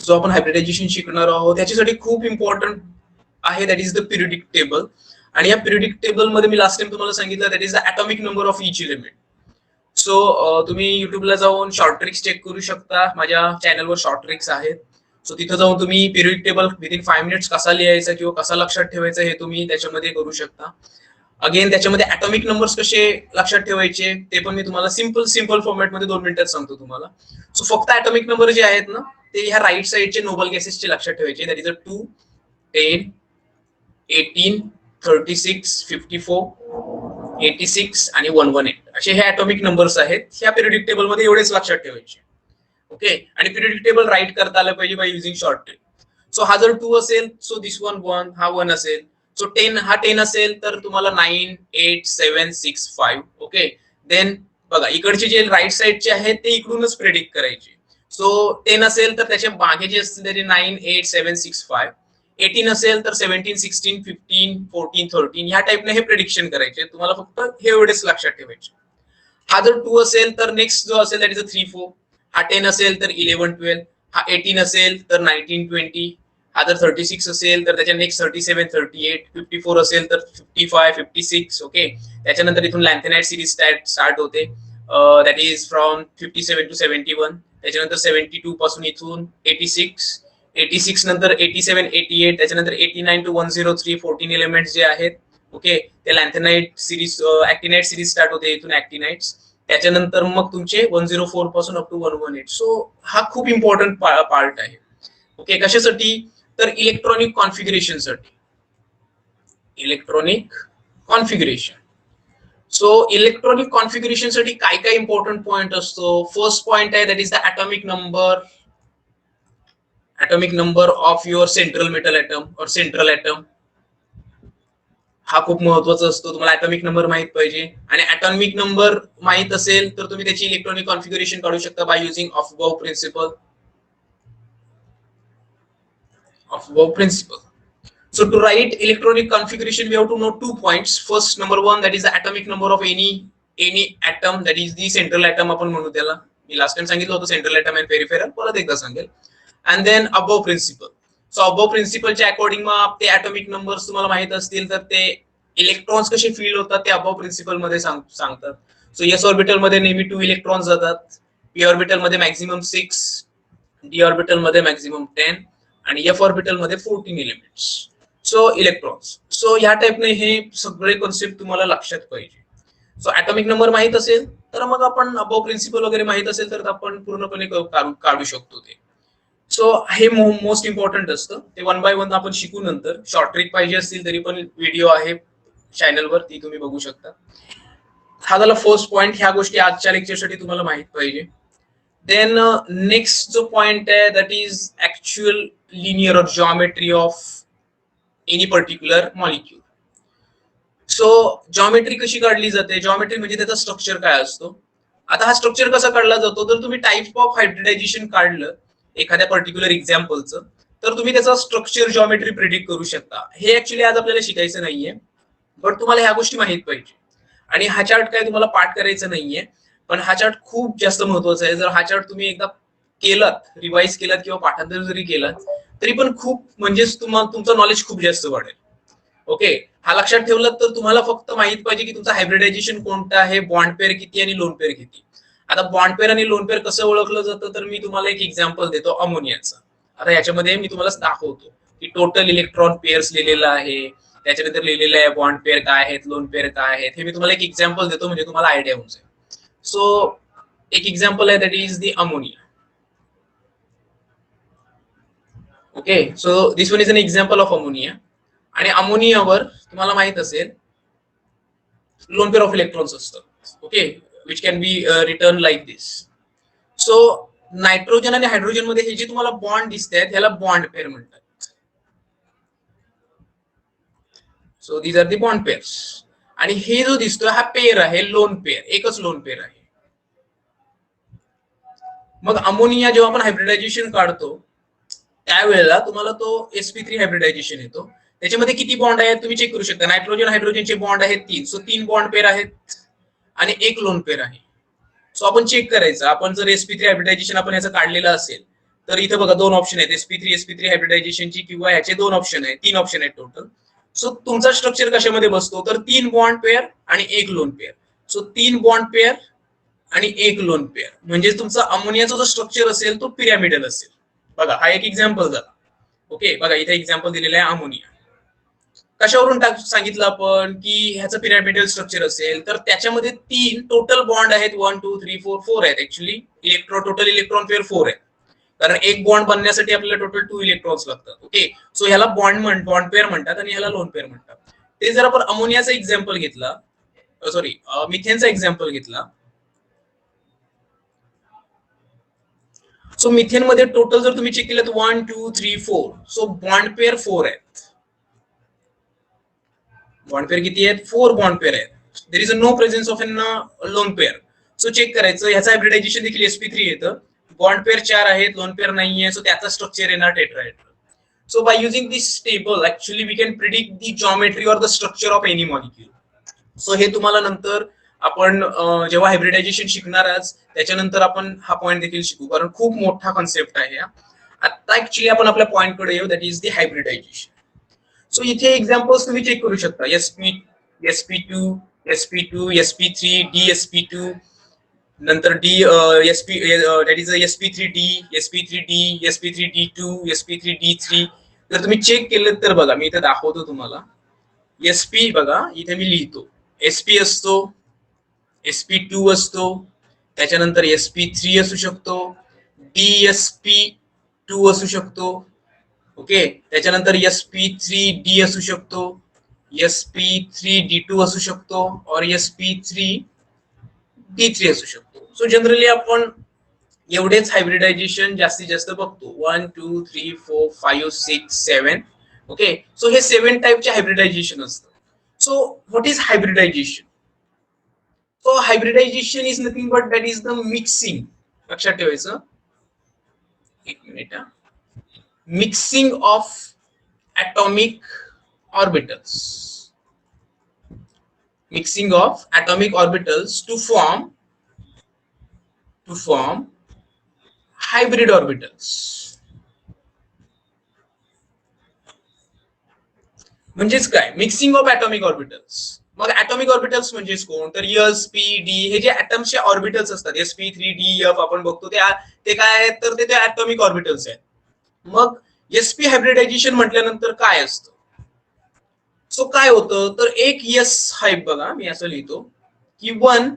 जो आपण हायब्रिडायझेशन शिकणार आहोत त्याच्यासाठी खूप इम्पॉर्टंट आहे, that is the periodic table. आणि या पिरियडिक टेबल मध्ये मी लास्ट टाइम तुम्हाला सांगितलं that is the atomic number of each element. So तुम्ही युट्यूबला जाऊन शॉर्ट ट्रिक्स चेक करू शकता, माझ्या चॅनलवर शॉर्ट ट्रिक्स आहेत. सो तिथं जाऊन तुम्ही पिरियडिक टेबल विदिन 5 मिनिट्स कसा लिहायचा किंवा कसा लक्षात ठेवायचा हे तुम्ही त्याच्यामध्ये करू शकता. अगेन त्याच्यामध्ये ॲटॉमिक नंबर्स कसे लक्षात ठेवायचे ते पण मी तुम्हाला सिंपल फॉर्मॅटमध्ये 2 मिनिटात सांगतो तुम्हाला. सो फक्त ॲटॉमिक नंबर जे आहेत ना ते ह्या राईट साईडचे नोबल गॅसेसचे लक्षात ठेवायचे, दॅट इज अ 2, 10, 18, 36, 54, 86 आणि 118 असे हे ॲटॉमिक नंबर्स आहेत. ह्या पिरियडिक टेबल मध्ये एवढेच लक्षात ठेवायचे. ओके, आणि पिरियडिक टेबल राईट करता आलं पाहिजे by using short trick. So हा जर 2 असेल सो दिस वन 1, हा 1 असेल. सो 10 हा 10 असेल तर तुम्हाला 9, 8, 7, 6, 5. ओके, देन बघा इकडचे जे राईट साईडचे आहेत ते इकडूनच प्रेडिक्ट करायचे. सो 10 असेल तर त्याच्या मागे जे असतील त्याचे 9, 8, 7, 6, 5. 18 असेल तर 17, 16, 15, 14, 13 ह्या टाइपने हे प्रेडिक्शन करायचे. तुम्हाला फक्त हे एवढेच लक्षात ठेवायचे. हा जर 2 असेल तर नेक्स्ट जो असेल दॅट इज अ 3, 4. हा 10 असेल तर 11, 12. हा 18 असेल तर 19, 20. हा जर 36 असेल तर त्याच्या नेक्स्ट 37, 38. 54 असेल तर 55, 56. ओके, त्याच्यानंतर इथून लॅन्थेनाइट सिरीज स्टार्ट होते, दॅट इज फ्रॉम 57 टू 71. त्याच्यानंतर 72 पासून इथून 86. 86 नंतर 87, 88. त्याच्यानंतर 89 टू 103 14 एलिमेंट्स जे आहेत. ओके, ते लॅन्थेनाइट सिरीज ऍक्टिनाइट सिरीज स्टार्ट होते इथून ऍक्टिनाइट्स. त्याच्यानंतर मग तुमचे 104 पासून अप टू 118. सो हा खूप इम्पॉर्टंट पार्ट आहे. ओके, कशासाठी तर इलेक्ट्रॉनिक कॉन्फिगरेशनसाठी. Electronic configuration. So electronic configuration साठी काय काय इम्पॉर्टंट पॉइंट असतो. फर्स्ट पॉइंट आहे that is the atomic number of your central metal atom और सेंट्रल ॲटम. हा खूप महत्वाचा असतो, तुम्हाला ॲटॉमिक नंबर माहित पाहिजे. आणि ॲटॉमिक नंबर माहित असेल तर तुम्ही त्याची इलेक्ट्रॉनिक कॉन्फिगरेशन काढू शकता by using Aufbau principle. So to write electronic configuration, we have to know 2 points. First, number 1, that is the atomic number of any atom, that is the central atom आपण म्हणू त्याला. मी last time सांगितलं होतं central atom and peripheral, परत एकदा सांगेल. And then Aufbau principle. So Aufbau प्रिन्सिपलच्या according मग ते ॲटॉमिक नंबर्स तुम्हाला माहित असतील तर ते इलेक्ट्रॉन्स कसे फील होतात ते अबव प्रिन्सिपल मध्ये सांगतात. सो एस ऑर्बिटल मध्ये नेहमी 2 इलेक्ट्रॉन्स जातात, पी ऑर्बिटल मध्ये मॅक्झिमम 6, डी ऑर्बिटल मध्ये मॅक्झिमम 10 आणि एफ ऑर्बिटल मध्ये 14 एलिमेंट्स. So electrons. सो ह्या टाइपने हे सगळे कॉन्सेप्ट तुम्हाला लक्षात पाहिजे. सो ॲटॉमिक नंबर माहित असेल तर मग आपण अबव प्रिन्सिपल वगैरे माहित असेल तर आपण पूर्णपणे काढू शकतो ते. सो हे मोस्ट इम्पॉर्टंट असतं. ते 1 बाय 1 आपण शिकू नंतर. शॉर्ट ट्रिक पाहिजे असतील तरी पण व्हिडिओ आहे चॅनलवर, ती तुम्ही बघू शकता. हा झाला फर्स्ट पॉइंट. ह्या गोष्टी आजच्या लेक्चरसाठी तुम्हाला माहित पाहिजे. देन नेक्स्ट जो पॉइंट आहे दॅट इज ऍक्च्युअल लिनियर और geometry of any particular molecule. So geometry कशी काढली जाते. जॉमेट्री म्हणजे त्याचा स्ट्रक्चर काय असतो. आता हा स्ट्रक्चर कसा काढला जातो तर तुम्ही टाइप ऑफ हायब्रिडायझेशन काढलं एखाद्या पर्टिक्युलर एक्झाम्पलचं तर तुम्ही त्याचा स्ट्रक्चर जॉमेट्री प्रिडिक्ट करू शकता. हे ऍक्च्युली आज आपल्याला शिकायचं नाहीये, बट तुम्हाला ह्या गोष्टी माहित पाहिजे. आणि हा चार्ट काय तुम्हाला पाठ करायचं नाहीये, पण हा चार्ट खूप जास्त महत्वाचा आहे. जर हा चार्ट तुम्ही एकदा केलात, रिवाइज केलात किंवा पाठांतर जरी केलात तरी पण खूप म्हणजे तुमचं नॉलेज खूप जास्त वाढेल. ओके, हा लक्षात ठेवलात तर तुम्हाला फक्त माहित पाहिजे की तुमचं हायब्रिडायझेशन कोणतं आहे, बॉन्ड पेअर किती आणि लोन पेअर किती. आता बॉन्ड पेअर आणि लोन पेअर कसं ओळखलं जातं तर मी तुम्हाला एक एक्झाम्पल देतो अमोनियाचं. आता याच्यामध्ये मी तुम्हाला दाखवतो की टोटल इलेक्ट्रॉन पेअर्स लिहिलेलं आहे, त्याच्यानंतर लिहिलेलं आहे बॉन्ड पेअर काय आहेत, लोन पेअर काय आहेत. हे मी तुम्हाला एक एक्झाम्पल देतो म्हणजे तुम्हाला आयडिया होऊन जाईल. सो एक एक्झाम्पल आहे that is the ammonia. Okay, so this one is an example of ammonia. आणि अमोनियावर तुम्हाला माहित असेल लोन पेअर ऑफ इलेक्ट्रॉन्स असतं. Okay, which can be return like this. So nitrogen आणि हायड्रोजन मध्ये हे जे तुम्हाला बॉन्ड दिसत आहेत ह्याला बॉन्ड पेअर म्हणतात. So these are the bond pairs. आणि हे जो दिसतोय हा पेअर आहे, लोन पेअर, एकच लोन पेअर आहे. मग अमोनिया जेव्हा आपण हायब्रिडायझेशन काढतो त्यावेळेला तुम्हाला तो sp3 हायब्रिडायझेशन येतो. त्याच्यामध्ये किती बॉन्ड आहेत तुम्ही चेक करू शकता. नायट्रोजन हायड्रोजनचे बॉन्ड आहेत 3. सो 3 बॉन्ड पेअर आहेत आणि एक लोन पेअर आहे. सो आपण चेक करायचं. आपण जर sp3 हायब्रिडायझेशन आपण याचं काढलेलं असेल तर इथे बघा दोन ऑप्शन आहेत, sp3 हायब्रिडायझेशनची किंवा ह्याचे दोन ऑप्शन आहेत, तीन ऑप्शन आहेत टोटल. सो तुमचा स्ट्रक्चर कशामध्ये बसतो, तर 3 बॉन्ड पेअर आणि 1 lone pair. So 3 bond pair आणि 1 लोन पेअर म्हणजे तुमचा अमोनियाचा जो स्ट्रक्चर असेल तो पिरॅमिडल असेल. बघा हा एक एक्झाम्पल झाला. ओके, बघा इथे एक्झाम्पल दिलेलं आहे अमोनिया. कशावरून सांगितलं आपण की ह्याचं पिरॅमिडल स्ट्रक्चर असेल, तर त्याच्यामध्ये 3 टोटल बॉन्ड आहेत, 1 2 3 4 आहेत ऍक्च्युली. टोटल इलेक्ट्रॉन पेअर 4 आहेत, कारण एक बॉन्ड बनण्यासाठी आपल्याला टोटल 2 इलेक्ट्रॉन्स लागतात. ओके, सो ह्याला बॉन्ड पेअर म्हणतात आणि ह्याला लोन पेअर म्हणतात. ते जर आपण अमोनियाचा एक्झाम्पल घेतला, सॉरी मिथेनचा एक्झाम्पल घेतला, सो मिथेन मध्ये टोटल जर तुम्ही चेक केलं तर 1 2 3 4, सो बॉन्ड पेअर 4 आहेत. बॉन्ड पेअर किती आहेत, 4 बॉन्ड पेअर आहेत. There is no presence of an lone pair. So check करायचं, ह्याचा हायब्रिडायझेशन देखील sp3 येतं. बॉन्ड पेअर 4 आहेत, लोन पेअर नाहीये, सो त्याचा स्ट्रक्चर येणार tetrahedral. So by using this table, actually we can predict the geometry or the structure of any molecule. So हे तुम्हाला नंतर आपण जेव्हा हायब्रिडायझेशन शिकणार आहात त्याच्यानंतर आपण हा पॉइंट देखील शिकू, कारण खूप मोठा कॉन्सेप्ट आहे. आता ऍक्च्युली आपण आपल्या पॉइंट कडे येऊ, that is the hybridization. So इथे एक्झाम्पल्स तुम्ही चेक करू शकता, sp2, sp2, sp3, dsp2, नंतर that is sp3d, sp3d, sp3d2, sp3d3. जर तुम्ही चेक केलं तर बघा मी इथे दाखवतो तुम्हाला. sp बघा इथे मी लिहितो, sp असतो, sp2 असतो, त्याच्यानंतर sp3 असू शकतो, dsp2 असू शकतो. ओके, त्याच्यानंतर sp3d असू शकतो, sp3d2 असू शकतो, और sp3d3 असू शकतो. सो जनरली आपण एवढेच हायब्रिडायझेशन जास्तीत जास्त बघतो, 1 2 3 4 5 6 7. ओके, सो हे 7 टाइपचे हायब्रिडायझेशन असतं. So what is hybridisation? So hybridisation is nothing but that is the mixing. लक्षात ठेवायचं, एक minute, mixing of atomic orbitals, mixing of atomic orbitals to form hybrid orbitals. म्हणजेच काय मिक्सिंग ऑफ atomic orbitals? मग atomic orbitals म्हणजेच कोण, तर s p d हे जे ऍटम्सचे ऑर्बिटल्स असतात, sp3 d f आपण बघतो ते काय आहेत, तर ते atomic orbitals आहेत. मग sp हायब्रिडायझेशन म्हटल्यानंतर काय असतं? सो काय होतं, तर एक s हाईब बघा मी असं लिहितो की 1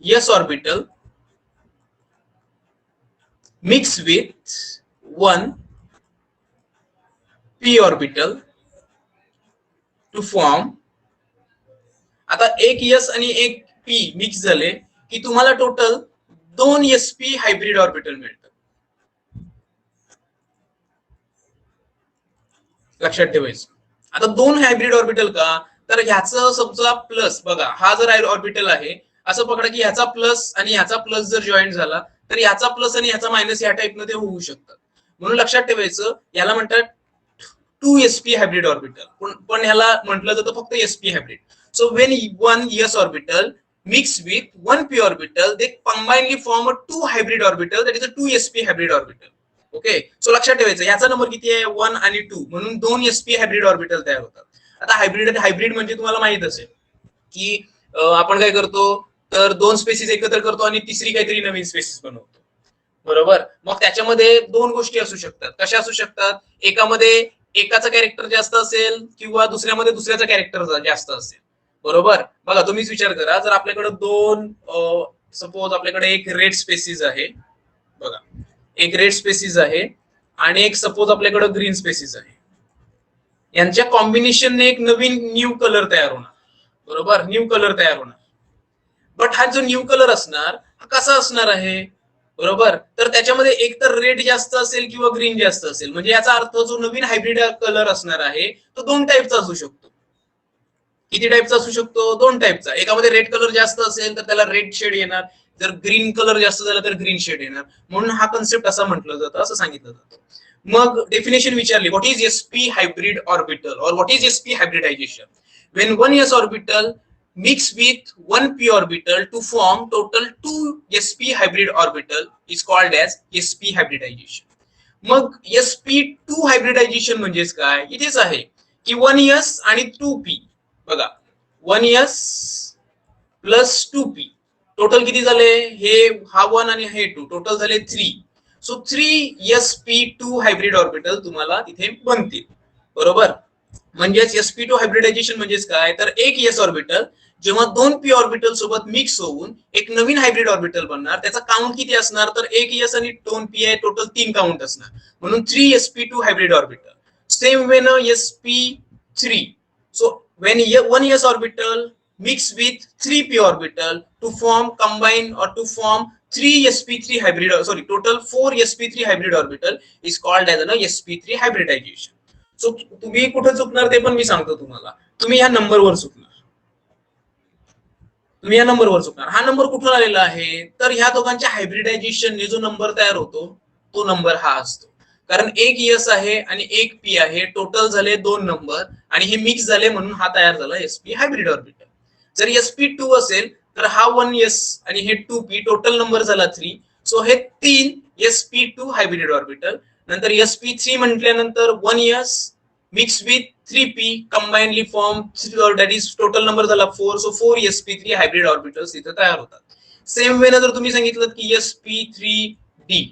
s orbital mix with 1 p orbital to form. आता एक s आणि एक p मिक्स झाले की तुम्हाला टोटल 2 sp हायब्रिड ऑर्बिटल मिळतात. लक्षात ठेवायचं. आता 2 हायब्रिड ऑर्बिटल का, तर ह्याचं समजा प्लस बघा, हा जर ऑर्बिटल आहे असं पकडा की ह्याचा प्लस आणि ह्याचा प्लस जर जॉईन झाला तर ह्याचा प्लस आणि ह्याचा मायनस ह्या टाइप मध्ये होऊ शकतात. म्हणून लक्षात ठेवायचं, याला म्हणतात 2 sp हायब्रिड ऑर्बिटल, पण ह्याला म्हटलं जातं फक्त sp hybrid. So when 1 s orbital mix with 1 p orbital, they combinedly form a 2 hybrid orbital, that is a 2 sp hybrid orbital. Okay, so लक्षात ठेवायचं ह्याचा नंबर किती आहे, 1 आणि 2, म्हणून 2 sp हायब्रिड ऑर्बिटल तयार होतात. आता हायब्रिड म्हणजे तुम्हाला माहित असेल की आपण काय करतो, तर 2 स्पेसिस एकत्र करतो आणि तिसरी काहीतरी नवीन स्पेसिस बनवतो, बरोबर. मग त्याच्यामध्ये 2 गोष्टी असू शकतात. कशा असू शकतात, एकामध्ये एकाचा कॅरेक्टर जास्त असेल किंवा दुसऱ्यामध्ये दुसऱ्याचा कॅरेक्टर जास्त असेल, बरोबर. बघा तुम्हीच विचार करा, जर आपल्याकडे 2 सपोज आपल्याकडे एक रेड स्पेसिस आहे, बघा एक रेड स्पेसिस आहे आणि एक सपोज आपल्याकडे ग्रीन स्पेसिस आहे, यांच्या कॉम्बिनेशनने एक नवीन न्यू कलर तयार होणार, बरोबर, न्यू कलर तयार होणार. बट हा जो न्यू कलर असणार हा कसा असणार आहे, बरोबर, तर त्याच्यामध्ये एक तर रेड जास्त असेल किंवा ग्रीन जास्त असेल, म्हणजे याचा अर्थ जो नवीन हायब्रिड कलर असणार आहे तो 2 टाईपचा असू शकतो. किती टाईपचा असू शकतो, 2 टाईपचा. एकामध्ये रेड कलर जास्त असेल तर त्याला रेड शेड येणार, जर ग्रीन कलर जास्त झाला तर ग्रीन शेड येणार. म्हणून हा कन्सेप्ट असा म्हटलं जातं, असं सांगितलं जातं. मग डेफिनेशन विचारली, what is sp hybrid orbital और what is sp hybridization? When 1 s orbital mix with 1 p orbital to form total 2 sp hybrid orbital is called as sp hybridization. मग sp2 hybridization म्हणजेच काय? इथेच आहे की 1s आणि 2p. बघा 1s plus 2p total किती झाले? हे हा 1 आणि हे 2 टोटल झाले 3. सो 3sp2 हायब्रिड ऑर्बिटल तुम्हाला तिथे बनतील, बरोबर? म्हणजेच sp2 हायब्रिडायझेशन म्हणजेच काय? तर एक s ऑर्बिटल जेव्हा 2p ऑर्बिटल सोबत मिक्स होऊन एक नवीन हायब्रिड ऑर्बिटल बनणार, त्याचा काउंट किती असणार? तर 1s आणि 2p आहे, टोटल 3 काउंट असणार, म्हणून 3sp2 hybrid orbital. Same way न sp3. So when 1s orbital mix with 3p orbital to form combine or to form 3sp3 hybrid, sorry, total 4sp3 hybrid orbital is called as an sp3 hybridization. So तुम्ही कुठे चुकणार ते पण मी सांगतो तुम्हाला. तुम्ही या नंबरवर चुकणार. हा नंबर कुठून आलेला आहे? तर ह्या दोघांच्या हायब्रिडायझेशनने जो नंबर तयार होतो तो नंबर हा असतो. कारण एक एस आहे आणि एक पी आहे, टोटल झाले 2 नंबर आणि हे मिक्स झाले म्हणून हा तयार झाला sp हायब्रिड ऑर्बिटल. जर sp2 असेल तर हा 1s आणि हे 2p टोटल नंबर झाला 3. सो हे 3 sp2 हायब्रिड ऑर्बिटल. नंतर sp3 म्हटल्यानंतर 1s mix with 3p combinedly form, that is total number झाला 4. सो 4sp3 हायब्रिड ऑर्बिटल्स इथे तयार होतात. सेम वे जर तुम्ही सांगितलं की sp3d.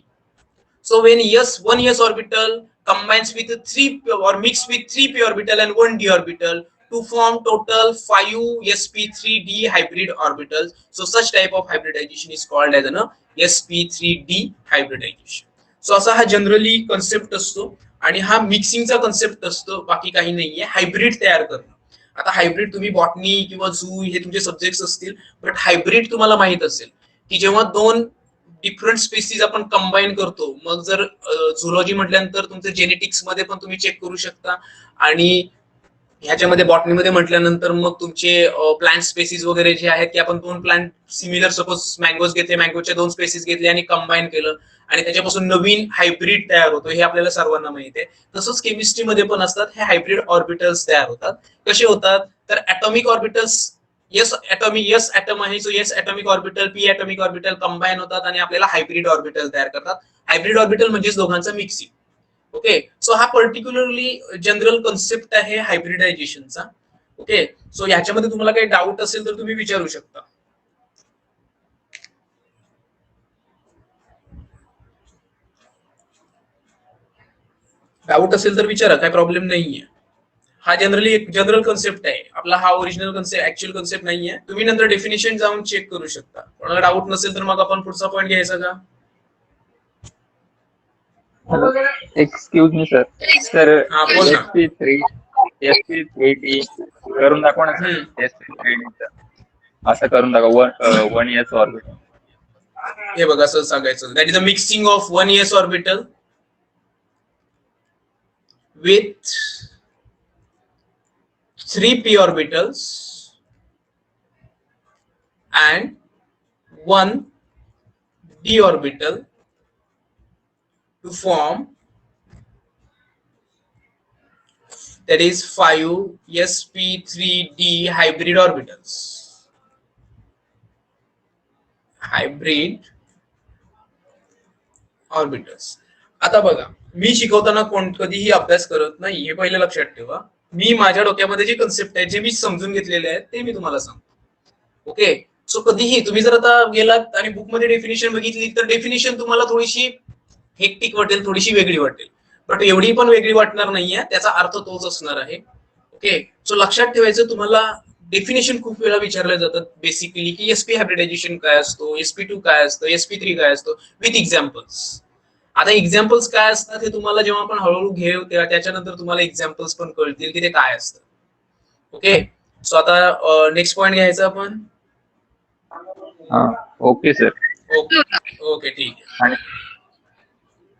So when one s orbital combines with 3 or mix with 3p orbital and 1d orbital to form total 5 sp3d hybrid orbitals. So such type of hybridization is called as an sp3d hybridization. So असा हा generally concept असतो आणि हा मिक्सिंगचा concept असतो, बाकी काही नाहीये. Hybrid तयार करणं. आता हायब्रिड तुम्ही बॉटनी किंवा झू हे तुमचे सब्जेक्ट्स असतील, बट हायब्रिड तुम्हाला माहित असेल की जेव्हा 2 डिफरंट स्पेसीज आपण कंबाईन करतो, मग जर झुलॉजी म्हटल्यानंतर तुमचे जेनेटिक्स मध्ये पण तुम्ही चेक करू शकता आणि ह्याच्यामध्ये बॉटनीमध्ये म्हटल्यानंतर मग तुमचे प्लांट स्पेसीज वगैरे जे आहेत की आपण 2 प्लांट सिमिलर, सपोज मँगोज घेतले, मँगोच्या 2 स्पेसीज घेतले आणि कंबाईन केलं आणि त्याच्यापासून नवीन हायब्रिड तयार होतो, हे आपल्याला सर्वांना माहिती आहे. तसंच केमिस्ट्रीमध्ये पण असतात, हे हायब्रिड ऑर्बिटल्स तयार होतात. कसे होतात? तर ॲटॉमिक ऑर्बिटल्स, एस ॲटम आहे, so S atomic orbital P atomic orbital combine होतात आणि आपल्याला हायब्रिड ऑर्बिटल तयार करतात. हायब्रिड ऑर्बिटल म्हणजेच दोघांचं मिक्सिंग. ओके, सो हा पर्टिक्युलरली जनरल कन्सेप्ट आहे हायब्रिडायझेशनचा. ओके, सो ह्याच्यामध्ये तुम्हाला काही डाऊट असेल तर तुम्ही विचारू शकता. डाऊट असेल तर विचारा, काय प्रॉब्लेम नाहीये. हा जनरली एक जनरल कन्सेप्ट आहे आपला, हा ओरिजिनल कन्सेप्ट, ऍक्च्युअल कन्सेप्ट नाहीये. तुम्ही नंतर डेफिनेशन जाऊन चेक करू शकता. कोणाला डाऊट नसेल तर मग आपण पुढचा पॉईंट घ्यायचा का? Excuse me sir. sp3d करून दाखवा ना सर. sp3d असं करून दाखवा. 1s orbital. हे बघा असं सांगायचं, that is a mixing of 1s orbital with 3p orbitals and 1d orbital to form, that is 5 sp3d hybrid orbitals. Hybrid orbitals. आता बघा, मी शिकवताना कधीही अभ्यास करत नाही, हे पहिले लक्षात ठेवा. मी माझ्या डोक्यामध्ये जे कन्सेप्ट आहे, जे मी समजून घेतलेले आहेत ते मी तुम्हाला सांगतो. ओके, सो कधीही तुम्ही जर आता गेलात आणि बुकमध्ये डेफिनेशन बघितली तर डेफिनेशन तुम्हाला थोडीशी हेक्टिक वाटेल, थोडीशी वेगळी वाटेल, बट एवढी पण वेगळी वाटणार नाहीये, त्याचा अर्थ तोच असणार आहे. ओके, सो लक्षात ठेवायचं, तुम्हाला डेफिनेशन खूप वेळा विचारले जातात बेसिकली की sp हायब्रिडायझेशन काय असतो, sp2 काय असतं, sp3 काय असतो, विथ एक्झाम्पल्स. आता एक्झाम्पल्स काय असतात हे तुम्हाला जेव्हा आपण हळूहळू घेऊ त्याच्यानंतर तुम्हाला एक्झाम्पल्स पण कळतील की ते काय असतं. ओके, सो आता नेक्स्ट पॉइंट घ्यायचा आपण. Okay sir. ओके ठीक आहे.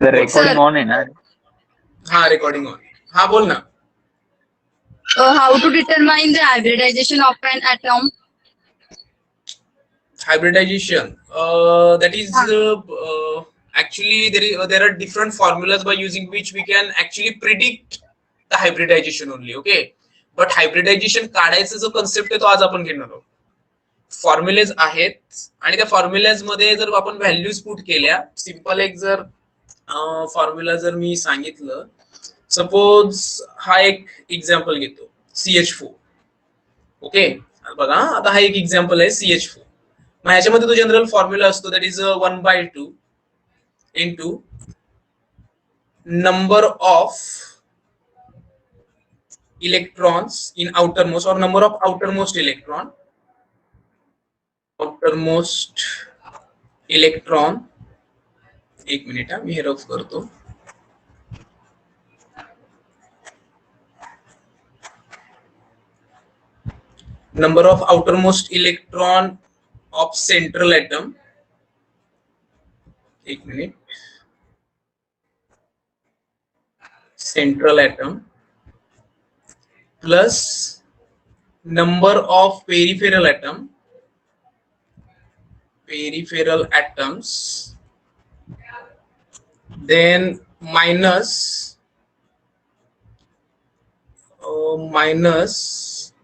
सर रेकॉर्डिंग ऑन आहे ना? हा, रेकॉर्डिंग ऑन. हा बोल ना. How to determine the hybridization of an atom? Hybridization, that is actually there are different formulas by using which we can actually predict the hybridization only. Okay, but hybridization काढायचा जो concept आहे तो आज आपण घेणार आहोत. फॉर्म्युलेज आहेत आणि त्या फॉर्म्युलेज मध्ये जर आपण व्हॅल्यूज पुट केल्या, सिंपल एक जर फॉर्म्युला जर मी सांगितलं, सपोज हा एक एक्झाम्पल घेतो CH4. ओके, बघा आता हा एक एक्झाम्पल आहे CH4. मग ह्याच्यामध्ये तो जनरल फॉर्म्युला असतो that is 1/2 into number of electrons in outermost or number of outermost electron एक मिनिट मी हे रफ करतो. number of outermost electron of central atom, एक minute, central atom plus number of peripheral atoms, then minus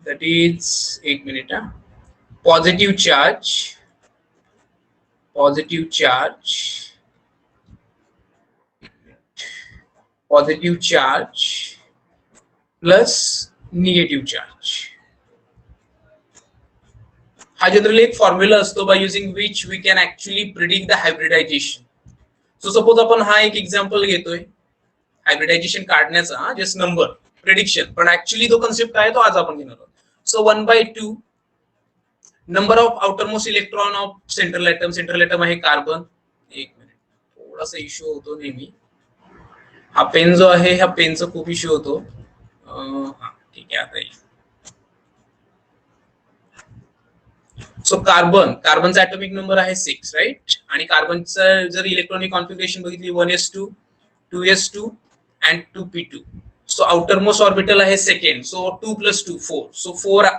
that is, एक minute, positive charge plus negative charge. हा generally एक formula असतो by using which we can actually predict the hybridization. So suppose आपण हा एक example घेतोय hybridization काढण्याचा, just number prediction, पण ऍक्च्युअली तो कन्सेप्ट काय तो आज आपण घेणार आहोत. So 1/2 number of outermost electron of central atom आहे कार्बन. एक मिनिट, थोडासा इश्यू होतो नेहमी, हा पेन जो आहे ह्या पेनचा खूप इश्यू होतो. ठीक आहे, आता सो कार्बनचा ऍटॉमिक नंबर आहे 6, राईट. आणि कार्बनचं जर इलेक्ट्रॉनिक कॉन्फिगरेशन बघितली 1s2 2s2 and 2p2. So outermost orbital आहे सेकंड, सो 2 + 2 4. सो 4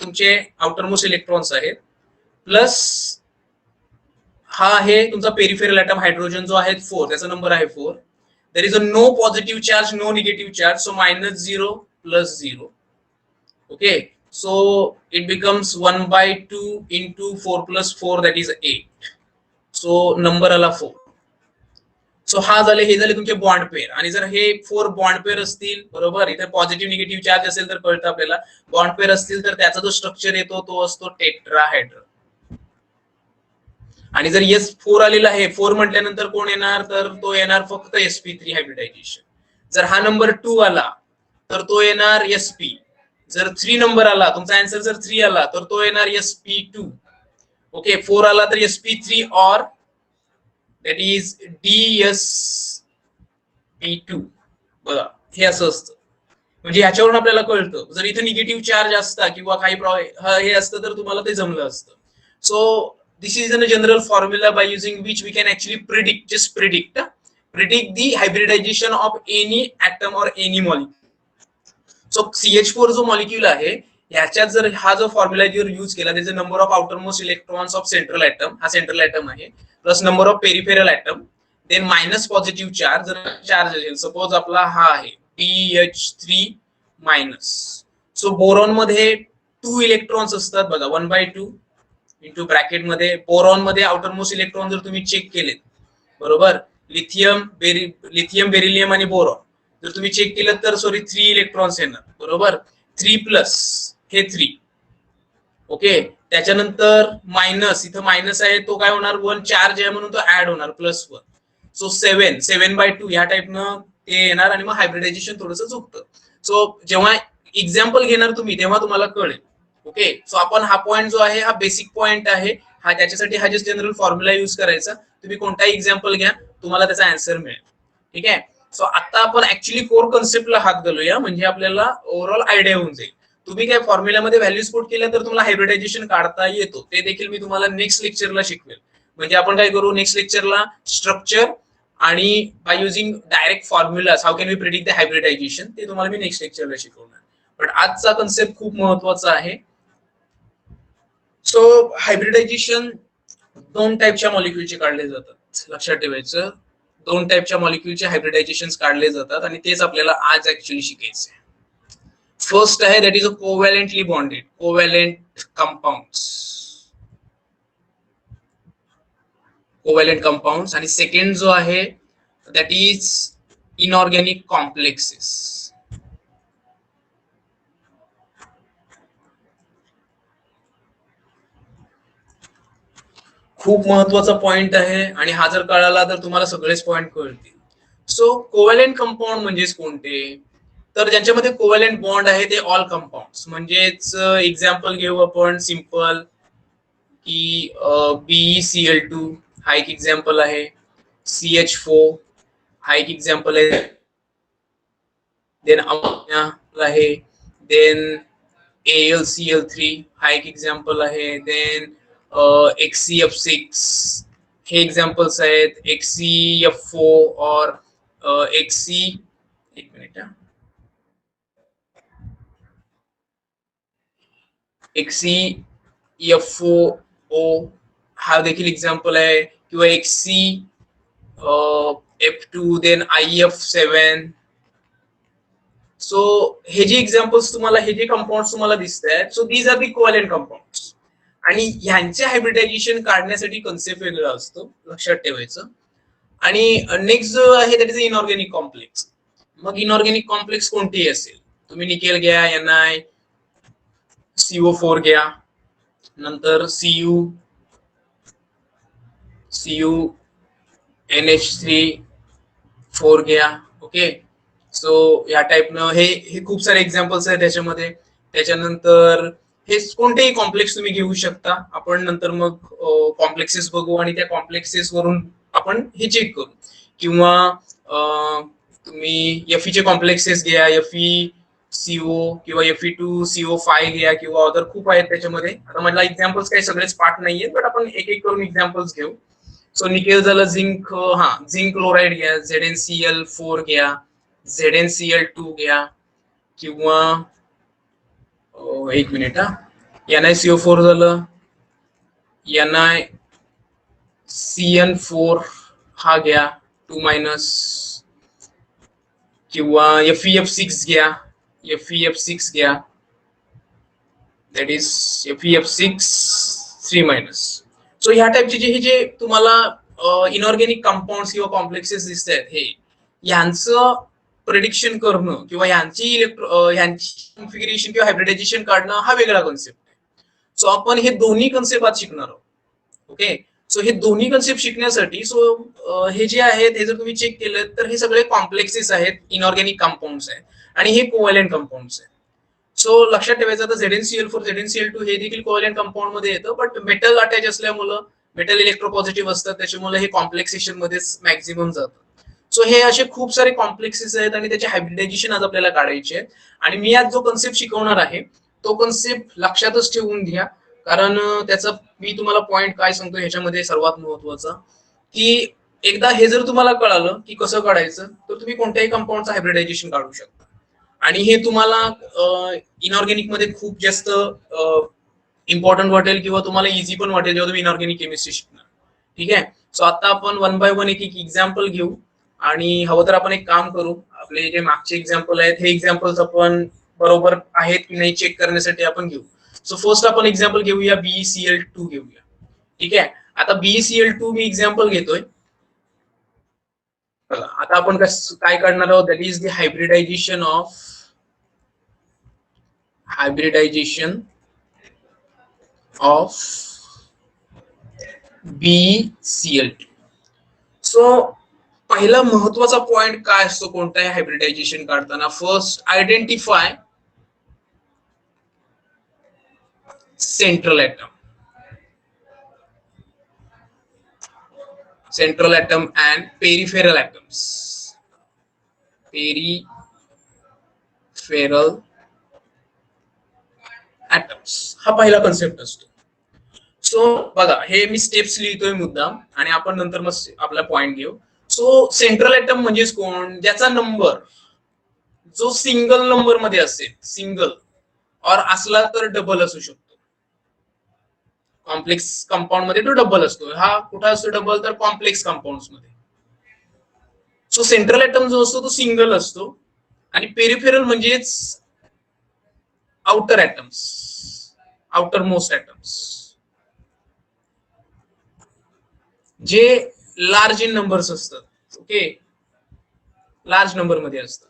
तुमचे आउटरमोस्ट इलेक्ट्रॉन्स आहेत, प्लस हा आहे तुमचा पेरिफेरल ऍटम हायड्रोजन जो आहे 4, त्याचा नंबर आहे 4. There is a no positive charge, no negative charge, so -0 + 0. Okay, so it becomes 1/2 into 4 + 4, that is 8. so number आला 4. सो हा झाले, हे झाले तुमचे बॉन्ड पेअर. आणि जर हे 4 बॉन्ड पेअर असतील, बरोबर, इथे पॉझिटिव्ह निगेटिव्ह चार्ज असेल तर कळतं आपल्याला. बॉन्ड पेअर असतील तर त्याचा जो स्ट्रक्चर येतो तो असतो टेट्राहेड्रल. आणि जर S4 आलेला आहे, 4 म्हटल्यानंतर कोण येणार, तर तो येणार फक्त sp3 हायब्रिडायझेशन. जर हा नंबर 2 आला तर तो येणार sp. जर 3 नंबर आला, तुमचा आन्सर जर 3 आला तर तो येणार sp2. ओके, 4 आला तर sp3 और दॅट इज dsp2. बघा, हे असं असतं. म्हणजे ह्याच्यावरून आपल्याला कळतं, जर इथे निगेटिव्ह चार्ज असता किंवा काही हे असतं तर तुम्हाला ते जमलं असतं. So this is a general formula by using which we can actually predict the hybridization of any atom or any molecule. So CH4 जो मॉलिक्यूल आहे, ह्याच्यात जर हा जो फॉर्म्युला जर यूज केला, त्याचे number of outermost electrons of central atom, हा सेंट्रल ऍटम आहे, plus number of peripheral atom, then minus positive charge. जर चार्ज असेल, सपोज आपला हा आहे BH3-. सो बोरॉन मध्ये 2 इलेक्ट्रॉन्स असतात बघा, 1/2 इंटू ब्रॅकेट मध्ये. बोरॉन मध्ये आउटरमोस्ट इलेक्ट्रॉन जर तुम्ही चेक केलेत, बरोबर, लिथियम बेरिलियम आणि बोरॉन जर तुम्ही चेक केलं तर 3 इलेक्ट्रॉन्स येणार, बरोबर. 3+ हे 3. ओके, त्याच्यानंतर मायनस, इथं मायनस आहे तो काय होणार, 1 चार्ज आहे म्हणून तो ऍड होणार, +1. सो 7/2 ह्या टाइपनं ते येणार आणि मग हायब्रिडायझेशन थोडंसं चुकतं. सो जेव्हा एक्झाम्पल घेणार तुम्ही तेव्हा तुम्हाला कळेल. ओके, सो आपण हा पॉइंट जो आहे हा बेसिक पॉइंट आहे, हा त्याच्यासाठी हा जस्ट जनरल फॉर्म्युला यूज करायचा. तुम्ही कोणताही एक्झाम्पल घ्या, तुम्हाला त्याचा आन्सर मिळेल. ठीक आहे. सो आता आपण ऍक्च्युअली कोर कन्सेप्टला हात घालूया, म्हणजे आपल्याला ओव्हरऑल आयडिया होऊन जाईल. तुम्ही काय फॉर्म्युल्यामध्ये व्हॅल्यूज पुट केल्या तर तुम्हाला हायब्रिडायझेशन काढता येतो, ते देखील मी तुम्हाला नेक्स्ट लेक्चरला शिकवेल. म्हणजे आपण काय करू, नेक्स्ट लेक्चरला स्ट्रक्चर आणि by using direct formulas how can we predict the hybridization, ते तुम्हाला मी नेक्स्ट लेक्चरला शिकवणार. बट आजचा कन्सेप्ट खूप महत्वाचा आहे. सो हायब्रिडायझेशन 2 टाईपच्या मॉलिक्यूलचे काढले जातात, लक्षात ठेवायचं. 2 टाईपच्या मॉलिक्यूलचे हायब्रिडायझेशन काढले जातात आणि तेच आपल्याला आज ऍक्च्युअली शिकायचे. फर्स्ट आहे that is a covalently bonded, covalent compounds. Covalent compounds, आणि सेकंड जो आहे दॅट इज इनऑर्गॅनिक कॉम्प्लेक्सेस. खूप महत्वाचा पॉइंट आहे, आणि हा जर कळाला तर तुम्हाला सगळेच पॉइंट कळतील. सो कोव्हॅलंट कंपाऊंड म्हणजेच कोणते, तर ज्यांच्यामध्ये कोव्हॅलंट बॉन्ड आहे ते ऑल कंपाऊंड्स. म्हणजेच एक्झाम्पल घेऊ आपण सिंपल की BeCl2 हा एक एक्झाम्पल आहे, CH4 हा एक एक्झाम्पल आहे, देन अमोनिया आहे, देन AlCl3 हा एक एक्झाम्पल आहे, देन XCF6 हे एक्झाम्पल्स आहेत, XCF4 और XC, एक मिनिट, XCF4O हा देखील एक्झाम्पल आहे, किंवा XCF2, देन IF7. सो हे जे एक्झाम्पल्स तुम्हाला, हे जे कंपाऊंड्स तुम्हाला दिसत आहेत, so these are the covalent compounds. आणि ह्यांचे हायब्रिडायझेशन काढण्यासाठी कन्सेप्ट वेगळा असतो, लक्षात ठेवायचं. आणि नेक्स्ट जो आहे दॅट इज इनऑर्गॅनिक कॉम्प्लेक्स. मग इनऑर्गॅनिक कॉम्प्लेक्स कोणतेही असेल, तुम्ही निकेल घ्या, NiCO4 घ्या, नंतर CuNH3 घ्या. ओके, सो या टाईपनं हे खूप सारे एक्झाम्पल्स आहेत त्याच्यामध्ये. त्याच्यानंतर हे कोणतेही कॉम्प्लेक्स तुम्ही घेऊ शकता. आपण नंतर मग कॉम्प्लेक्सेस बघू, आणि त्या कॉम्प्लेक्सेस वरून आपण हे चेक करू. किंवा तुम्ही Fe चे कॉम्प्लेक्सेस घ्या, FeCO किंवा Fe2CO5 घ्या, किंवा अदर खूप आहेत त्याच्यामध्ये. आता मला एक्झाम्पल्स काही सगळेच पाठ नाहीये, बट आपण एक एक करून एक्झाम्पल्स घेऊ. सो निकेल झालं, झिंक, झिंक क्लोराईड घ्या, ZnCl4 घ्या, ZnCl2 घ्या, किंवा एक मिनिट, NiCO4 झालं, NiCN4 हा घ्या 2-, किंवा FeF6 घ्या, FeF6 घ्या, दॅट इज FeF6 3-. सो ह्या टाइपचे जे तुम्हाला इनऑर्गॅनिक कंपाऊंड्स किंवा कॉम्प्लेक्सेस दिसत आहेत, हे यांचं प्रेडिक्शन करणं किंवा यांची कॉन्फिगरेशन किंवा हायब्रिडायझेशन काढणं हा वेगळा कन्सेप्ट आहे. सो आपण हे दोन्ही कन्सेप्ट आज शिकणार आहोत. ओके, सो हे दोन्ही कन्सेप्ट शिकण्यासाठी हे जे आहेत, हे जर तुम्ही चेक केलं तर हे सगळे कॉम्प्लेक्सेस आहेत, इनऑर्गॅनिक कंपाऊंड्स आहेत, आणि हे कोव्हॅलंट कंपाऊंड्स आहेत. सो लक्षात ठेवायचं, आता ZnCl4, ZnCl2 हे देखील कोव्हॅलंट कंपाऊंड मध्ये येतं, बट मेटल अटॅच असल्यामुळं, मेटल इलेक्ट्रोपॉझिटिव्ह असतात, त्याच्यामुळे हे कॉम्प्लेक्सेशन मध्येच मॅक्झिमम जातं. सो हे असे खूप सारे कॉम्प्लेक्सेस आहेत, आणि त्याचे हायब्रिडायझेशन आज आपल्याला काढायचे आहे. आणि मी आज जो कन्सेप्ट शिकवणार आहे तो कन्सेप्ट लक्षातच ठेवून घ्या, कारण त्याचा मी तुम्हाला पॉइंट काय सांगतो ह्याच्यामध्ये सर्वात महत्वाचा, की एकदा हे जर तुम्हाला कळालं की कसं काढायचं, तर तुम्ही कोणत्याही कंपाऊंडचं हायब्रिडायझेशन काढू शकता. आणि हे तुम्हाला इनऑर्गॅनिक मध्ये खूप जास्त इम्पॉर्टंट वाटेल, किंवा तुम्हाला इझी पण वाटेल जेव्हा तुम्ही इनऑर्गॅनिक केमिस्ट्री शिकणार. ठीक आहे, सो आता आपण 1 बाय 1 एक एक्झाम्पल घेऊ, आणि हवं तर आपण एक काम करू, आपले जे मागचे एक्झाम्पल आहेत हे एक्झाम्पल्स आपण बरोबर आहेत की नाही चेक करण्यासाठी आपण घेऊ. सो फर्स्ट आपण एक्झाम्पल घेऊया, BeCl2 घेऊया. ठीक आहे, आता BeCl2 मी एक्झाम्पल घेतोय. आता आपण काय करणार आहोत, that is the hybridisation of BeCl2. So पहिला महत्वाचा पॉइंट काय असतो कोणत्याही हायब्रिडायझेशन काढताना, first identify central atom and peripheral atoms हा पहिला कन्सेप्ट असतो. सो बघा, हे मी स्टेप्स लिहितोय मुद्दाम, आणि आपण नंतर मग आपला पॉइंट घेऊ. सो सेंट्रल ॲटम म्हणजेच कोण, ज्याचा नंबर जो सिंगल नंबर मध्ये असेल, सिंगल और असला तर डबल असू शकतो. कॉम्प्लेक्स कंपाऊंड मध्ये तो डबल असतो. हा कुठे असतो डबल, तर कॉम्प्लेक्स कंपाऊंड मध्ये. सो सेंट्रल ॲटम जो असतो तो सिंगल असतो, आणि पेरिफेरल म्हणजेच आउटर मोस्ट ॲटम्स. जे लार्ज इन नंबर्स असतात. ओके, लार्ज नंबर मध्ये असतात.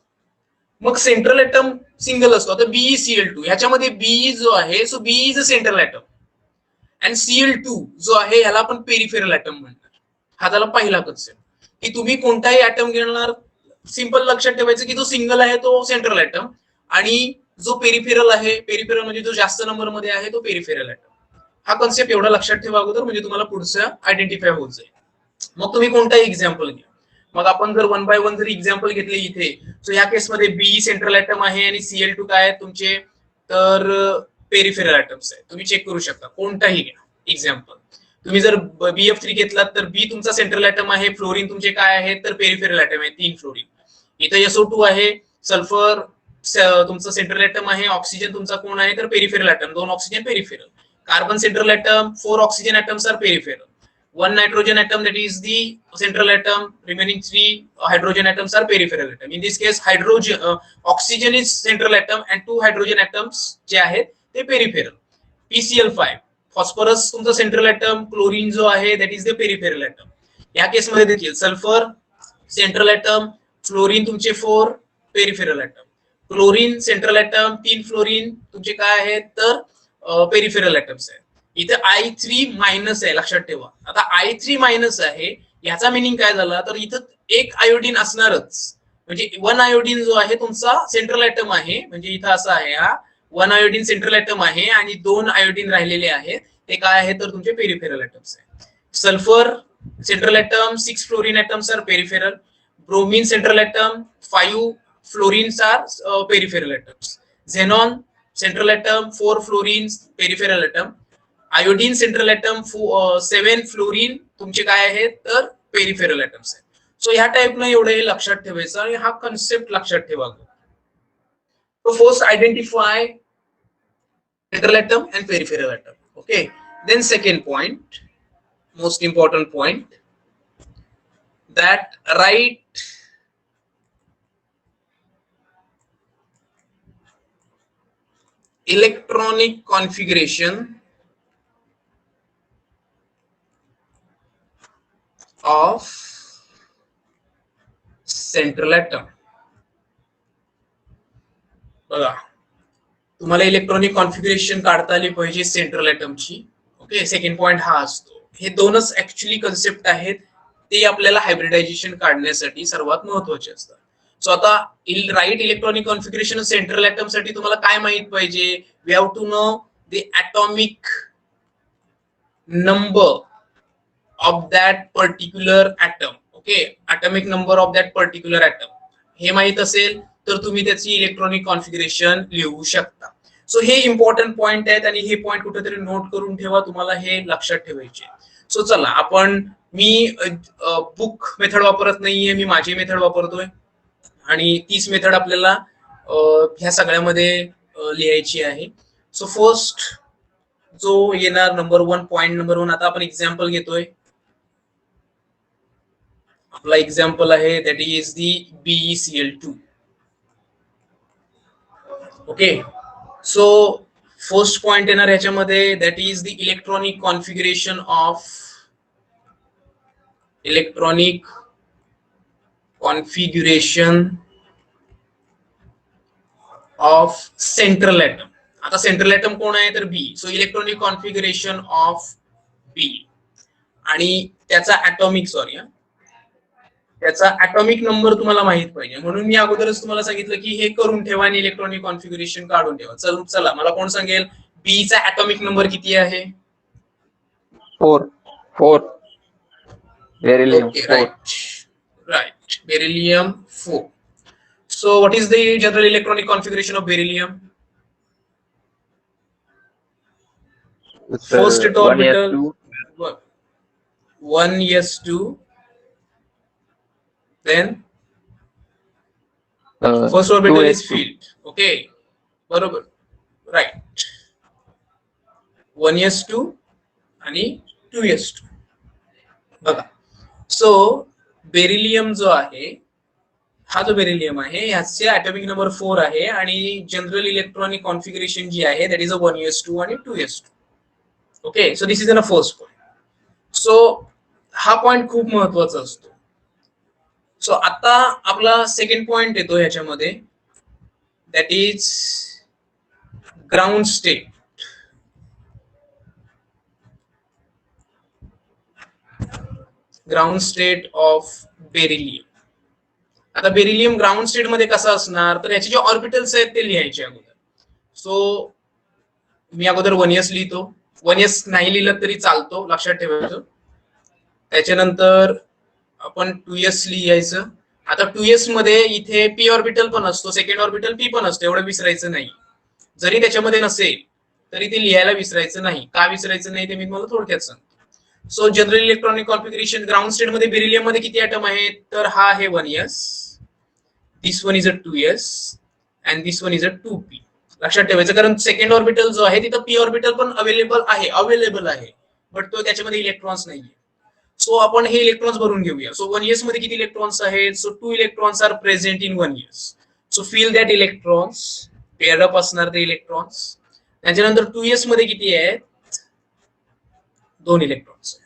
मग सेंट्रल ॲटम सिंगल असतो. आता BeCl2 ह्याच्यामध्ये Be जो आहे, so Be is a central atom and Cl2 जो आहे ह्याला आपण पेरिफेरल ॲटम म्हणणार. हा झाला पहिला कन्सेप्ट की तुम्ही कोणताही ॲटम घेणार, सिंपल लक्षात ठेवायचं की जो सिंगल आहे तो सेंट्रल ॲटम आणि जो पेरिफेरल आहे, पेरिफेरल म्हणजे जो जास्त नंबर मध्ये आहे तो पेरिफेरल ॲटम. हा कन्सेप्ट एवढा लक्षात ठेवा अगोदर, म्हणजे तुम्हाला पुढचं आयडेंटिफाय होत जाईल. मग तुम्ही कोणताही एक्झाम्पल घ्या. मग आपण जर 1 बाय 1 जर एक्झाम्पल घेतले इथे, सो ह्या केसमध्ये Be सेंट्रल ॲटम आहे आणि Cl2 काय आहे तुमचे, तर पेरिफेरल ॲटम्स आहे. तुम्ही चेक करू शकता कोणताही घ्या एक्झाम्पल. तुम्ही जर BF3 घेतलात तर बी तुमचा सेंट्रल ॲटम आहे, फ्लोरीन तुमचे काय आहे तर पेरिफेरल ॲटम आहे, 3 फ्लोरीन. इथं SO2 आहे, सल्फर तुमचं सेंट्रल ॲटम आहे, ऑक्सिजन तुमचा कोण आहे तर peripheral atom, 2 oxygen peripheral. Carbon central atom, 4 oxygen atoms are peripheral. 1 nitrogen atom, that is the central atom. Remaining 3 hydrogen atoms are peripheral atom. In this case, oxygen is central atom and 2 hydrogen atoms जे आहेत ते peripheral. PCl5, phosphorus तुमचा central atom, chlorine जो आहे that is the peripheral atom. या केस मध्ये देखील sulphur central atom, fluorine तुमचे 4 peripheral atom. Chlorine central atom, 3 fluorine तुमचे काय आहेत तर पेरिफेरल ॲटम्स आहे. इथे I3 मायनस आहे, लक्षात ठेवा. आता I3 मायनस आहे याचा मिनिंग काय झाला तर इथं एक आयोडीन असणारच, म्हणजे 1 आयोडीन जो आहे तुमचा सेंट्रल ॲटम आहे, म्हणजे इथं असं आहे हा 1 आयोडीन सेंट्रल ॲटम आहे आणि 2 आयोडीन राहिलेले आहेत ते काय आहे तर तुमचे पेरिफेरल ॲटम्स आहे. Sulphur central atom, 6 fluorine atoms are peripheral. Bromine central atom, 5 fluorines are peripheral atoms. Xenon central atom, 4 fluorine peripheral atom. Iodine central atom, 7 fluorine तुमचे काय आहेत तर पेरिफेरल ॲटम्स आहेत. सो ह्या टाइपनं एवढं हे लक्षात ठेवायचं आणि हा कन्सेप्ट लक्षात ठेवा. So first identify central atom and peripheral atom. Okay. Then second point, most important point, that write electronic configuration of central atom. बघा, तुम्हाला इलेक्ट्रॉनिक कॉन्फिगरेशन काढता आली पाहिजे सेंट्रल ॲटमची. ओके, सेकंड पॉइंट हा असतो. हे दोनच ऍक्च्युअली कन्सेप्ट आहेत, ते आपल्याला हायब्रिडायझेशन काढण्यासाठी सर्वात महत्वाचे असतात. सो आता write electronic configuration central atom साठी तुम्हाला काय माहित पाहिजे? We have to know the atomic number of that particular atom. Okay, atomic number of that particular atom हे माहित असेल तर तुम्ही त्याची इलेक्ट्रॉनिक कॉन्फिगरेशन लिहू शकता. सो हे इम्पॉर्टंट पॉइंट आहेत आणि हे पॉइंट कुठेतरी नोट करून ठेवा, तुम्हाला हे लक्षात ठेवायचे. सो चला आपण, मी बुक मेथड वापरत नाहीये, मी माझी मेथड वापरतोय आणि तीच मेथड आपल्याला ह्या सगळ्यामध्ये लिहायची आहे. सो फर्स्ट जो येणार नंबर 1, पॉइंट नंबर 1, आता आपण एक्झाम्पल घेतोय. आपला एक्झाम्पल आहे that is the BeCl2. Okay, so first point येणार ह्याच्यामध्ये that is the electronic configuration of central atom. आता सेंट्रल ॲटम कोण आहे तर B. So electronic configuration of B आणि त्याचा ॲटॉमिक नंबर तुम्हाला माहित पाहिजे, म्हणून मी अगोदरच तुम्हाला सांगितलं की हे करून ठेवा आणि इलेक्ट्रॉनिक कॉन्फिगरेशन काढून ठेवा. चला मला कोण सांगेल बी चा ॲटॉमिक नंबर किती आहे? 4. Beryllium 4. Right, beryllium 4. So what is the general electronic configuration of beryllium? First orbital 1s2, then first orbital is filled. Okay, बरोबर, right. 1s2 आणि 2s2. बघा, सो बेरिलियम जो आहे, हा जो बेरिलियम आहे ह्याचे ॲटॉमिक नंबर 4 आहे आणि जनरल इलेक्ट्रॉनिक कॉन्फिगरेशन जी आहे दॅट इज अ 1s2 आणि 2s2. Okay, so this is in a first point. So हा पॉइंट खूप महत्वाचा असतो. सो आता आपला सेकंड पॉइंट येतो ह्याच्यामध्ये, that is ground state. Ground state of beryllium. आता बेरिलियम ग्राउंड स्टेट मध्ये कसं असणार, तर याचे जे ऑर्बिटल्स आहेत ते लिहायचे अगोदर. सो मी अगोदर 1s लिहितो. 1s नाही लिहिलं तरी चालतो, लक्षात ठेवायचं. त्याच्यानंतर आपण 2s लिहायचं. आता 2s मध्ये इथे p ऑर्बिटल पण असतो, सेकंड ऑर्बिटल p पण असतो, एवढं विसरायचं नाही. जरी त्याच्यामध्ये नसेल तरी ते लिहायला विसरायचं नाही. का विसरायचं नाही ते मी तुम्हाला थोडक्यात सांगतो. So general electronic configuration ground state मध्ये बेरिलियम मध्ये किती ऍटम आहेत, तर हा आहे 1s, this one is a 2s and this one is a 2p. लक्षात ठेवायचं, कारण सेकंड ऑर्बिटल जो आहे तिथं p ऑर्बिटल पण अवेलेबल आहे, बट तो त्याच्यामध्ये इलेक्ट्रॉन्स नाहीये. सो आपण हे इलेक्ट्रॉन्स भरून घेऊया. सो 1s मध्ये किती इलेक्ट्रॉन्स आहेत, so 2 electrons are present in 1s. So fill that electrons, pair up असणार ते इलेक्ट्रॉन्स. त्याच्यानंतर 2s मध्ये किती आहेत, 2 electrons.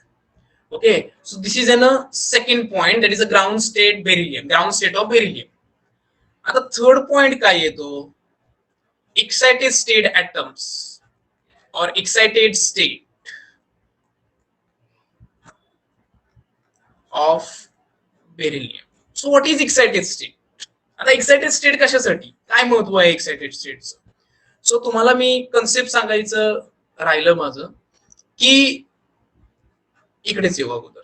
Okay, so this is an second point, that is a ground state beryllium, ground state of beryllium. आता third point काय येतो, excited state atoms or excited state of beryllium. So what is excited state? आता excited state कशासाठी, काय महत्व आहे excited स्टेटचं? So तुम्हाला मी concept सांगायचं राहिलं माझं, की इकडेच येऊ अगोदर.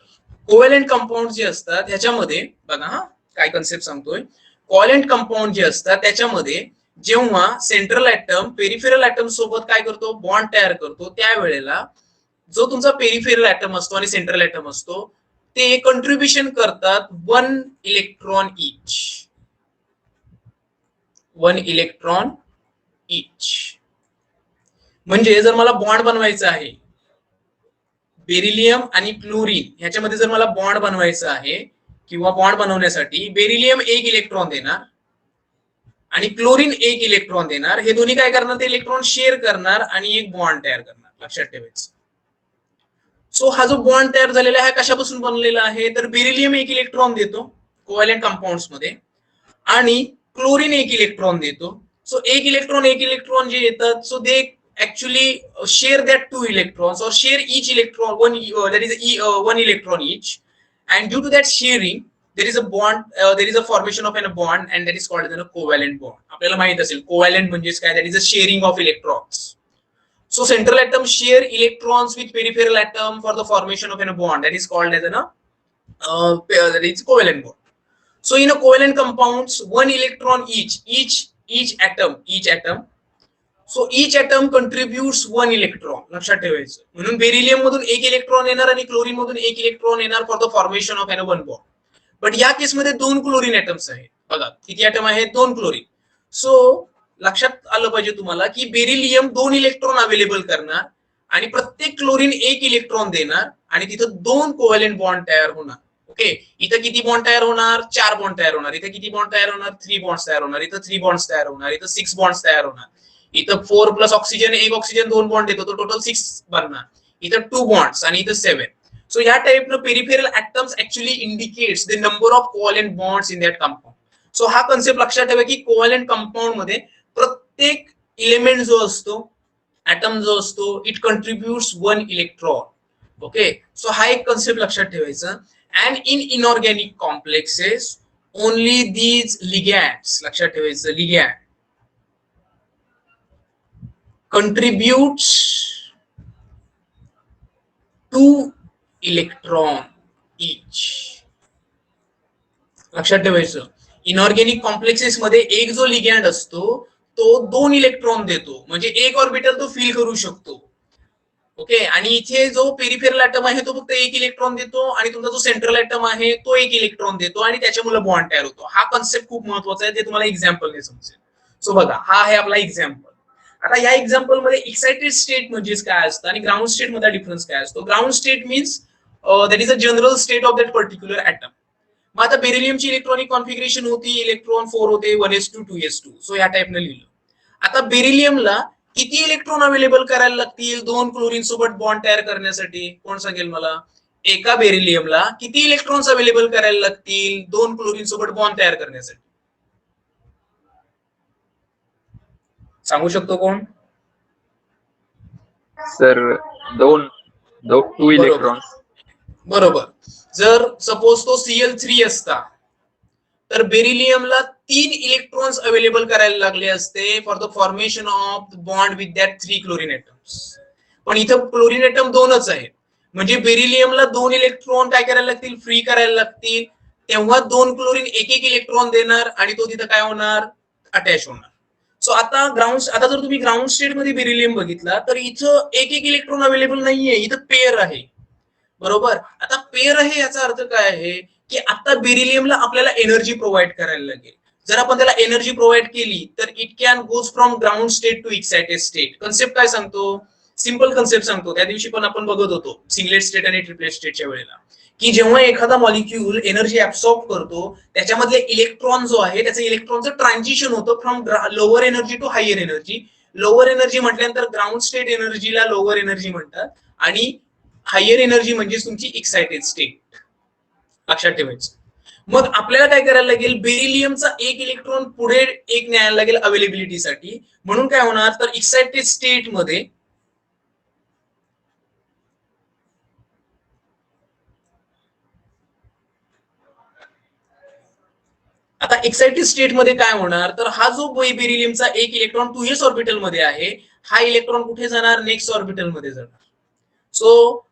कोव्हॅलेंट कंपाऊंड जे असतात ह्याच्यामध्ये बघा, हा काय कन्सेप्ट सांगतोय. कोव्हॅलेंट कंपाऊंड जे असतात त्याच्यामध्ये जेव्हा सेंट्रल ऍटम पेरिफेरल ऍटम सोबत काय करतो, बॉन्ड तयार करतो, त्यावेळेला जो तुमचा पेरिफेरल ऍटम असतो आणि सेंट्रल ऍटम असतो ते कंट्रीब्युशन करतात 1 इलेक्ट्रॉन इच. 1 इलेक्ट्रॉन इच. म्हणजे जर मला बॉन्ड बनवायचा आहे बेरिलियम आणि क्लोरीन ह्याच्यामध्ये, जर मला बॉन्ड बनवायचा आहे किंवा बॉन्ड बनवण्यासाठी बेरिलियम 1 इलेक्ट्रॉन देणार आणि क्लोरीन 1 इलेक्ट्रॉन देणार. हे दोन्ही काय करणार, ते इलेक्ट्रॉन शेअर करणार आणि एक बॉन्ड तयार करणार. लक्षात ठेवायचं. सो हा जो बॉन्ड तयार झालेला आहे कशापासून बनलेला आहे, तर बेरिलियम 1 इलेक्ट्रॉन देतो कोव्हॅलेंट कंपाऊंड्स मध्ये आणि क्लोरीन 1 इलेक्ट्रॉन देतो. सो 1 इलेक्ट्रॉन जे येतात, so they actually share that 2 electrons or share each electron that is 1 electron each, and due to that sharing there is a bond, there is a formation of a bond, and that is called as a covalent bond. आपल्याला माहित असेल covalent म्हणजे काय, that is a sharing of electrons. So central atom share electrons with peripheral atom for the formation of a bond, that is called as that is covalent bond. So in a covalent compounds 1 electron each atom, so each atom contributes 1 electron. लक्षात ठेवायचं. म्हणून beryllium मधून 1 electron येणार आणि chlorine मधून 1 electron येणार for the formation of an 1 bond. But या केसमध्ये 2 क्लोरीन ऍटम्स आहेत. बघा किती ऍटम आहेत, 2 क्लोरीन. सो लक्षात आलं पाहिजे तुम्हाला की बेरिलियम 2 इलेक्ट्रॉन अवेलेबल करणार आणि प्रत्येक क्लोरीन 1 इलेक्ट्रॉन देणार आणि तिथं 2 कोव्हॅलेंट बॉन्ड तयार होणार. ओके, इथं किती बॉन्ड तयार होणार, 4 बॉन्ड तयार होणार. इथं किती बॉन्ड तयार होणार, 3 बॉन्ड्स तयार होणार. इथं 3 बॉन्ड्स तयार होणार. इथं 6 बॉन्ड्स तयार होणार. इथं 4 प्लस ऑक्सिजन, 1 ऑक्सिजन 2 बॉन्ड देतो, तो टोटल 6 बनणार. इथं 2 बॉन्ड्स आणि इथं 7. सो या टाइपनं peripheral atoms actually indicates the number of covalent bonds in that compound. So हा कन्सेप्ट लक्षात ठेवा की कोव्हॅलेंट कंपाऊंड मध्ये प्रत्येक इलेमेंट जो असतो, ऍटम जो असतो, it contributes 1 electron. Okay, so हा एक कन्सेप्ट लक्षात ठेवायचा. And in inorganic complexes only these ligands, लक्षात ठेवायचं, लिगॅंड contributes 2 electron each. लक्षात ठेवायचं. इनऑर्गॅनिक कॉम्प्लेक्सेस मध्ये एक जो लिगॅंड असतो तो 2 इलेक्ट्रॉन देतो, म्हणजे एक ऑर्बिटल तो फिल करू शकतो. ओके, आणि इथे जो पेरिफेरल ऍटम आहे तो फक्त 1 इलेक्ट्रॉन देतो आणि तुमचा जो सेंट्रल ऍटम आहे तो 1 इलेक्ट्रॉन देतो आणि त्याच्यामुळे बॉन्ड तयार होतो. हा कन्सेप्ट खूप महत्वाचा आहे, ते तुम्हाला एक्झाम्पल ने समजेल. सो बघा, हा आहे आपला एक्झाम्पल. आता या एक्झाम्पल मध्ये एक्साइटेड स्टेट म्हणजे काय असतं आणि ग्राउंड स्टेट मध्ये डिफरन्स काय असतो. Ground state means that is a general state of that particular atom. मग आता बेरिलियमची इलेक्ट्रॉनिक कॉन्फिगरेशन होती, इलेक्ट्रॉन 4 होते, 1s2 2s2. सो या टाइपने लिहिलं. आता बेरिलियमला किती इलेक्ट्रॉन अवेलेबल करायला लागतील 2 क्लोरीन सोबत बॉन्ड तयार करण्यासाठी, कोण सांगेल मला. एका बेरिलियमला किती इलेक्ट्रॉन्स अवेलेबल करायला लागतील 2 क्लोरीन सोबत बॉन्ड तयार करण्यासाठी? सांगू शकतो कोण? Sir two electrons. बरोबर. जर सपोज तो Cl3 असता तर बेरिलियमला 3 इलेक्ट्रॉन्स अवेलेबल करायला लागले असते for the formation of bond with that 3 chlorine atoms. पण इथं क्लोरीन एटम 2च आहेत, म्हणजे बेरिलियमला 2 इलेक्ट्रॉन काय करायला लागतील, फ्री करायला लागतील. तेव्हा 2 क्लोरीन एक इलेक्ट्रॉन देणार आणि तो तिथं काय होणार, अटॅच होणार. सो आता जर तुम्ही ग्राउंड स्टेट मध्ये बेरिलियम बघितला तर इथं एक इलेक्ट्रॉन अवेलेबल नाहीये, इथं पेअर आहे. बरोबर. आता पेअर आहे याचा अर्थ काय आहे की आता बेरिलियमला आपल्याला एनर्जी प्रोव्हाइड करायला लागेल. जर आपण त्याला एनर्जी प्रोव्हाइड केली तर it can goes from ground state to excited state. Concept काय सांगतो, सिंपल कन्सेप्ट सांगतो. त्या दिवशी पण आपण बघत होतो सिंगलेट स्टेट आणि ट्रिपलेट स्टेटच्या वेळेला, की जेव्हा एखादा मॉलिक्यूल एनर्जी ऍब्सॉर्ब करतो त्याच्यामधले इलेक्ट्रॉन जो आहे त्याचं इलेक्ट्रॉनचं ट्रान्झिशन होतं from lower energy to higher energy. Lower energy म्हटल्यानंतर ग्राउंड स्टेट एनर्जीला लोअर एनर्जी म्हणतात आणि हायर एनर्जी म्हणजे तुमची एक्साइटेड स्टेट. लक्षात ठेवायचं. मग आपल्याला काय करायला लागेल, बेरिलियमचा एक इलेक्ट्रॉन पुढे एक न्यायला लागेल अवेलेबिलिटीसाठी. म्हणून काय होणार तर एक्साइटेड स्टेट मध्ये आता एक्साइटेड स्टेट मध्ये काय होणार तर हा जो बेरिलियमचा एक इलेक्ट्रॉन 2s ऑर्बिटल मध्ये आहे हा इलेक्ट्रॉन कुठे जाणार, नेक्स्ट ऑर्बिटल मध्ये जाणार. So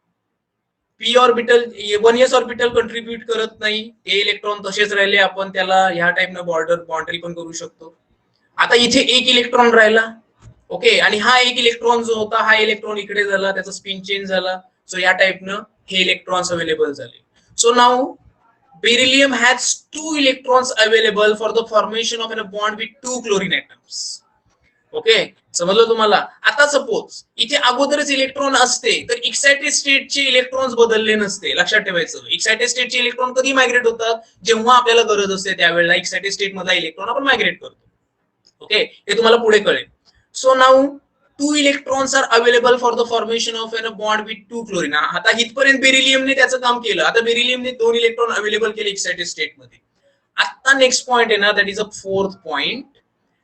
P orbital 1s orbital contribute करत नाही, हे इलेक्ट्रॉन तसेच राहिले. आपण त्याला ह्या टाइपनं बाउंड्री पण करू शकतो. आता इथे एक इलेक्ट्रॉन राहिला, ओके, आणि हा एक इलेक्ट्रॉन जो होता हा इलेक्ट्रॉन इकडे झाला, त्याचा स्पिन चेंज झाला. सो या टाइपनं हे इलेक्ट्रॉन्स अवेलेबल झाले. So now beryllium has 2 electrons available for the formation of a bond with 2 chlorine atoms. Okay, समजलं तुम्हाला. आता सपोज इथे अगोदरच इलेक्ट्रॉन असते तर एक्साइटेड स्टेटचे इलेक्ट्रॉन्स बदलले नसते. लक्षात ठेवायचं, एक्साइटेड स्टेटचे इलेक्ट्रॉन कधी मायग्रेट होतात, जेव्हा आपल्याला गरज असते त्यावेळेला एक्साइटेड स्टेट मधला इलेक्ट्रॉन आपण मायग्रेट करतो. ओके, हे तुम्हाला पुढे कळेल. So now 2 electrons are available for the formation of a bond with 2 chlorine. आता इथपर्यंत बेरिलियमने त्याचं काम केलं. आता बेरिलियमने 2 इलेक्ट्रॉन अवेलेबल केले एक्साइटेड स्टेट मध्ये. आता नेक्स्ट पॉइंट आहे ना, that is a fourth point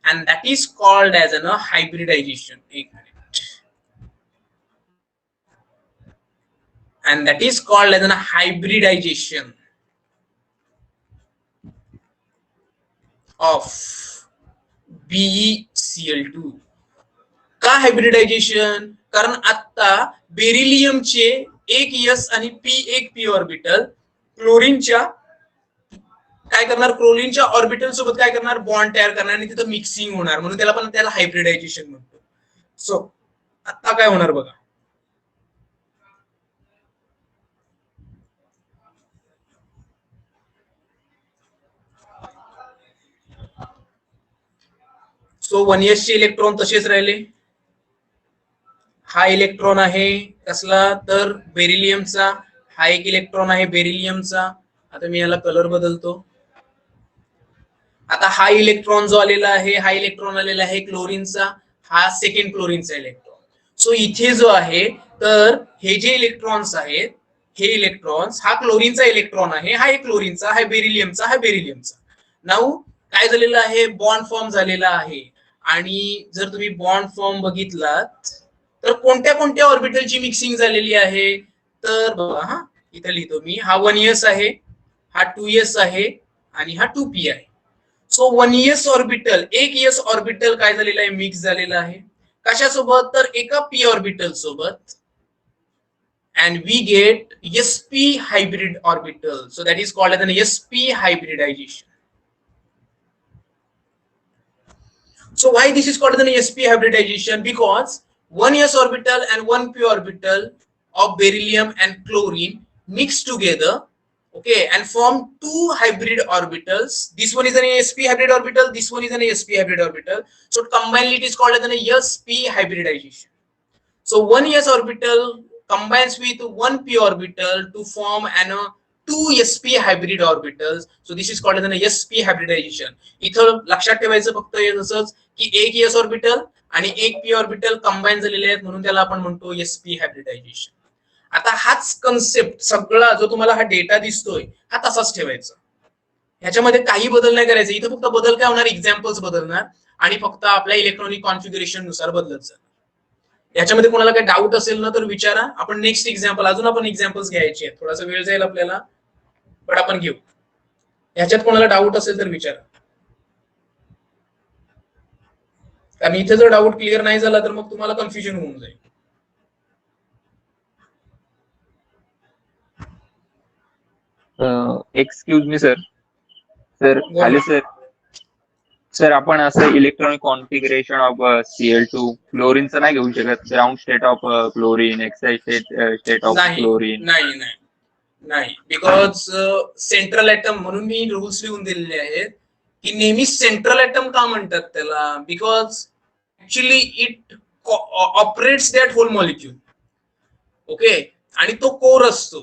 and that is called as a hybridization. And that is called as a hybridization of BeCl2. का हायब्रिडायझेशन, कारण आता बेरिलियमचे एक एस आणि एक पी ऑर्बिटल क्लोरीनच्या काय करणार, क्लोरीनच्या ऑर्बिटल सोबत काय करणार, बॉन्ड तयार करणार आणि तिथं मिक्सिंग होणार, म्हणून त्याला हायब्रिडायझेशन म्हणतो. सो आता काय होणार बघा, सो 1s चे इलेक्ट्रॉन तसेच राहिले. हा इलेक्ट्रॉन आहे कसला तर बेरिलियमचा, हा एक इलेक्ट्रॉन आहे बेरिलियमचा. आता मी याला कलर बदलतो. आता हा इलेक्ट्रॉन जो आलेला आहे, हा इलेक्ट्रॉन आलेला आहे क्लोरीनचा, हा सेकंड क्लोरीनचा इलेक्ट्रॉन. सो इथे जो आहे तर हे जे इलेक्ट्रॉन्स आहेत, हे इलेक्ट्रॉन्स, हा क्लोरीनचा इलेक्ट्रॉन आहे, हा एक क्लोरीनचा, हा बेरिलियमचा, हा बेरिलियमचा. नाऊ काय झालेलं आहे, बॉन्ड फॉर्म झालेला आहे. आणि जर तुम्ही बॉन्ड फॉर्म बघितलात तर कोणत्या कोणत्या ऑर्बिटलची मिक्सिंग झालेली आहे तर बघा, हा इथे लिहितो मी, हा 1s आहे, हा 2s आहे आणि हा 2p आहे. सो 1s ऑर्बिटल, एक एस ऑर्बिटल काय झालेला आहे, मिक्स झालेला आहे. कशासोबत तर एका पी ऑर्बिटल सोबत. and we get sp hybrid orbital, so that is called as an sp hybridization. So why this is called as an sp hybridization, because 1s orbital and 1p orbital of beryllium and chlorine mix together, okay, and form 2 hybrid orbitals. This one is an sp hybrid orbital, this one is an sp hybrid orbital, so combinedly it is called as an sp hybridization. So 1s orbital combines with 1p orbital to form an 2 sp hybrid orbitals, so this is called as an sp hybridization. इथं लक्षात ठेवायचं फक्त असंच की एक s orbital आणि एक p orbital combine झालेले आहेत, म्हणून त्याला आपण म्हणतो sp hybridization. आता हाच कन्सेप्ट सगळा जो तुम्हाला हा डेटा दिसतोय हा तसाच ठेवायचा, ह्याच्यामध्ये काही बदल नाही करायचे. इथं फक्त बदल काय होणार, एक्झाम्पल्स बदलणार आणि फक्त आपल्या इलेक्ट्रॉनिक कॉन्फिगरेशन नुसार बदलत जाणार. याच्यामध्ये कोणाला काही डाऊट असेल ना तर विचारा. आपण नेक्स्ट एक्झाम्पल, अजून आपण एक्झाम्पल्स घ्यायचे आहेत, थोडासा वेळ जाईल आपल्याला पण आपण घेऊ. ह्याच्यात कोणाला डाऊट असेल तर विचारा, कारण इथे जर डाऊट क्लिअर नाही झाला तर मग तुम्हाला कन्फ्युजन होऊन जाईल. Excuse me sir. सर खाली सर. सर आपण असं इलेक्ट्रॉनिक कॉन्फिगरेशन ऑफ Cl2 क्लोरीनचं नाही घेऊ शकत, ground state of chlorine, excited state of chlorine? नाही नाही नाही, बिकॉज सेंट्रल ॲटम, म्हणून मी रूल्स लिहून दिलेले आहेत की नेहमी सेंट्रल ॲटम का म्हणतात त्याला, because actually it operates that whole molecule. Okay, आणि तो कोर असतो,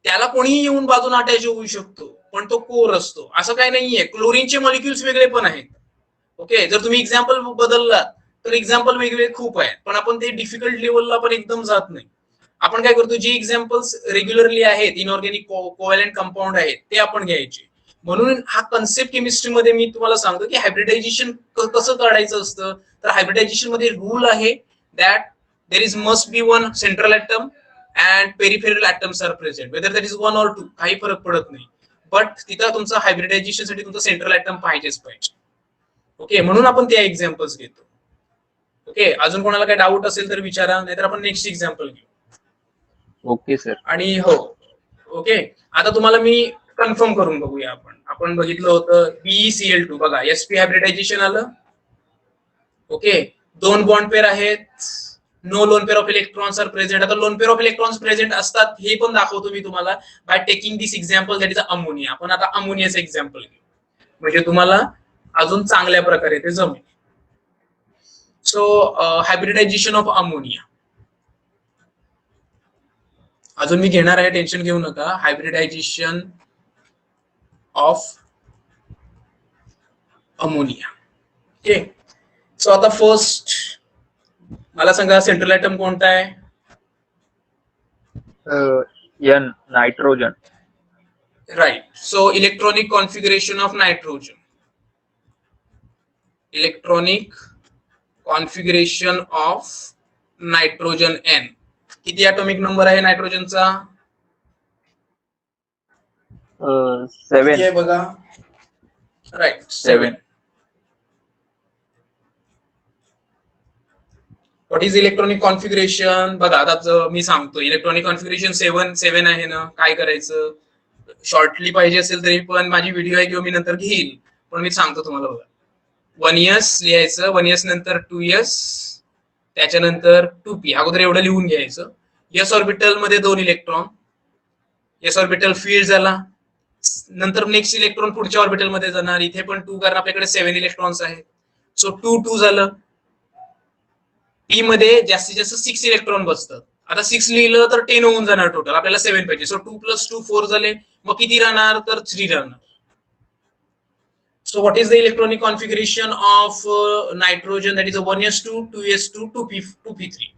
त्याला कोणीही येऊन बाजून अटॅच होऊ शकतो पण तो कोर असतो. असं काही नाहीये, क्लोरीनचे मॉलिक्युल्स वेगळे पण आहेत. ओके, जर तुम्ही एक्झाम्पल बदलला तर एक्झाम्पल वेगवेगळे खूप आहेत, पण आपण ते डिफिकल्ट लेवलला पण एकदम जात नाही. आपण काय करतो, जे एक्झाम्पल्स रेग्युलरली आहेत, इनऑर्गॅनिक कोव्हॅलंट कंपाऊंड आहेत ते आपण घ्यायचे. म्हणून हा कन्सेप्ट केमिस्ट्रीमध्ये मी तुम्हाला सांगतो की हायब्रिडायझेशन कसं काढायचं असतं. तर हायब्रिडायझेशन मध्ये रूल आहे that there is must be one central atom and peripheral atoms are present, whether that is 1 or 2, काही फरक पडत नाही. बट तिथं तुमचं हायब्रिडायझेशन साठी तुमचं सेंट्रल ॲटम पाहिजेच पाहिजे. ओके, म्हणून आपण त्या एक्झाम्पल्स घेतो. ओके, अजून कोणाला काही डाऊट असेल तर विचारा, नाहीतर आपण नेक्स्ट एक्झाम्पल घेऊ. Okay sir. आणि हो, ओके, आता तुम्हाला मी कन्फर्म करून बघूया. आपण बघितलं होतं BeCl2, बघा sp हायब्रिडायझेशन आलं. ओके, 2 बॉन्ड पेअर आहेत, no lone pair of electrons are present. आता lone pair of electrons present असतात हे पण दाखवतो मी तुम्हाला by taking this example, that is ammonia. आपण आता अमोनियाचं एक्झाम्पल घेऊ, म्हणजे तुम्हाला अजून चांगल्या प्रकारे ते जमेल. सो हायब्रिडायझेशन ऑफ अमोनिया अजून मी घेणार आहे, टेन्शन घेऊ नका. Hybridization of ammonia. Okay, so आता फर्स्ट मला सांगा सेंट्रल ॲटम कोणता आहे? N, nitrogen. Right. So electronic configuration of nitrogen, electronic configuration of nitrogen N. किती ॲटॉमिक नंबर आहे नायट्रोजनचा? 7. बघा, right, 7. What is electronic configuration? बघा आता मी सांगतो, इलेक्ट्रॉनिक कॉन्फिगरेशन 7 आहे ना. काय करायचं, शॉर्टली पाहिजे असेल तरी पण माझी व्हिडिओ आहे किंवा मी नंतर घेईल, पण मी सांगतो तुम्हाला. बघा, 1s लिहायचं, 1s नंतर 2s, त्याच्यानंतर 2p. अगोदर एवढं लिहून घ्यायचं. s ऑर्बिटल मध्ये 2 इलेक्ट्रॉन, s ऑर्बिटल फील्ड झाला. नंतर नेक्स्ट इलेक्ट्रॉन पुढच्या ऑर्बिटल मध्ये जाणार, इथे पण 2, कारण आपल्याकडे 7 इलेक्ट्रॉन्स आहेत. सो 2 2 झालं. पी मध्ये जास्तीत जास्त 6 इलेक्ट्रॉन बसतात. आता 6 लिहिलं तर 10 होऊन जाणार टोटल, आपल्याला 7 पाहिजे. सो 2 + 2 4 झाले, मग किती राहणार तर 3 राहणार. So what is the electronic configuration of nitrogen, that is 1s2 2s2 2p3.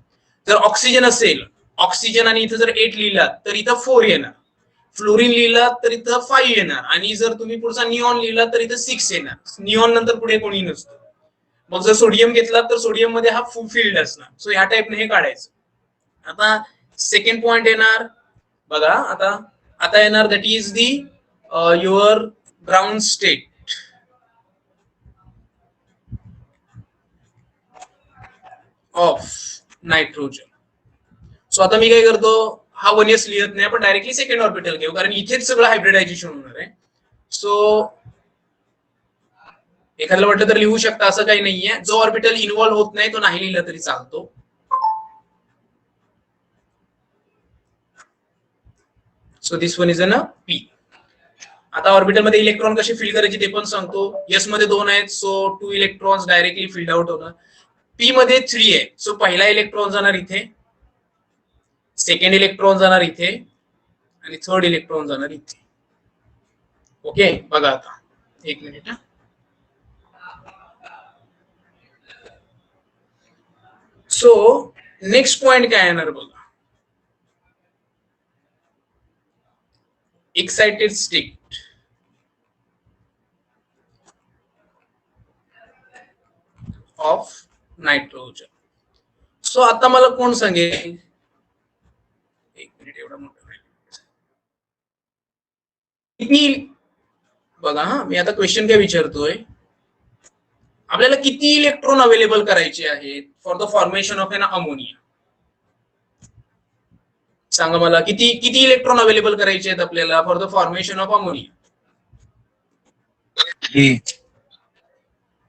जर ऑक्सिजन असेल, ऑक्सिजन आणि इथं जर 8 लिहिला तर इथं 4 येणार. फ्लोरीन लिहिला तर इथं 5 येणार, आणि जर तुम्ही पुढचा निऑन लिहिला तर इथं 6 येणार. निऑन नंतर पुढे कोणी नसतं. मग जर सोडियम घेतला तर सोडियम मध्ये हा फील्ड असणार. सो ह्या टाइपने हे काढायचं. आता सेकंड पॉइंट येणार बघा, आता येणार, that is the your ground state of nitrogen. So आता मी काय करतो, हा 1s लिहत नाही, आपण डायरेक्टली सेकंड ऑर्बिटल घेऊ, कारण इथेच सगळं हायब्रिडायझेशन होणार आहे. सो एखाद्याला वाटलं तर लिहू शकता, असं काही नाहीये. जो ऑर्बिटल इन्व्हॉल्व्ह होत नाही तो नाही लिहिला तरी चालतो. So this one is an P. आता ऑर्बिटल मध्ये इलेक्ट्रॉन कसे फिल करायचे ते पण सांगतो. एस मध्ये 2 आहेत, so 2 electrons directly filled out होणार. पी मध्ये 3 आहे, सो पहिला इलेक्ट्रॉन जाणार इथे, सेकंड इलेक्ट्रॉन जाणार इथे, आणि थर्ड इलेक्ट्रॉन जाणार इथे. ओके, बघा आता 1 मिनिट. सो नेक्स्ट पॉइंट काय येणार बघा, excited state of nitrogen. So आता मला कोण सांगेल, एक मिनिट, एवढा मोठा किती बघा. हा, मी आता क्वेश्चन काय विचारतोय, आपल्याला किती इलेक्ट्रॉन अवेलेबल करायचे आहेत for the formation of an ammonia. सांगा मला, किती किती इलेक्ट्रॉन अवेलेबल करायचे आहेत आपल्याला for the formation of ammonia.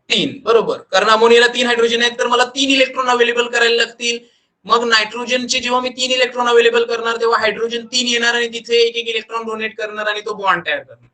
3, बरोबर. कारण अमोनियाला 3 हायड्रोजन आहेत, तर मला 3 इलेक्ट्रॉन अवेलेबल करायला लागतील. मग नायट्रोजनचे जेव्हा मी 3 इलेक्ट्रॉन अवेलेबल करणार तेव्हा हायड्रोजन 3 येणार आणि तिथे एक एक इलेक्ट्रॉन डोनेट करणार आणि तो बॉन्ड तयार करणार,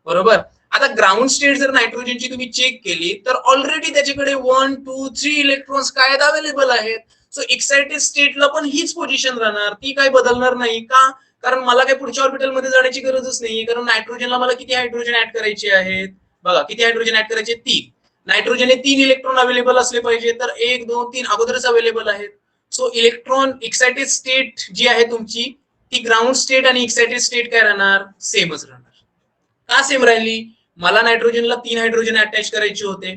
बरोबर. आता ग्राउंड स्टेट जर नायट्रोजनची तुम्ही चेक केली तर ऑलरेडी त्याच्याकडे 1 2 3 इलेक्ट्रॉन्स काय अवेलेबल आहेत. सो एक्साइटेड स्टेटला पण हीच पोझिशन राहणार, ती काय बदलणार नाही. का? कारण मला काही पुढच्या ऑर्बिटल मध्ये जाण्याची गरजच नाही, कारण नायट्रोजनला मला किती हायड्रोजन ऍड करायचे आहेत, बघा किती हायड्रोजन ऍड करायचे, 3. नायट्रोजन हे 3 इलेक्ट्रॉन अवेलेबल असले पाहिजे, तर 1 2 3 अगोदरच अवेलेबल आहेत. सो इलेक्ट्रॉन एक्साइटेड स्टेट जी आहे तुमची, ती ग्राउंड स्टेट आणि एक्साइटेड स्टेट काय राहणार, सेमच राहणार. का सेम राहिली, मला नायट्रोजनला 3 हायड्रोजन अटॅच करायचे होते,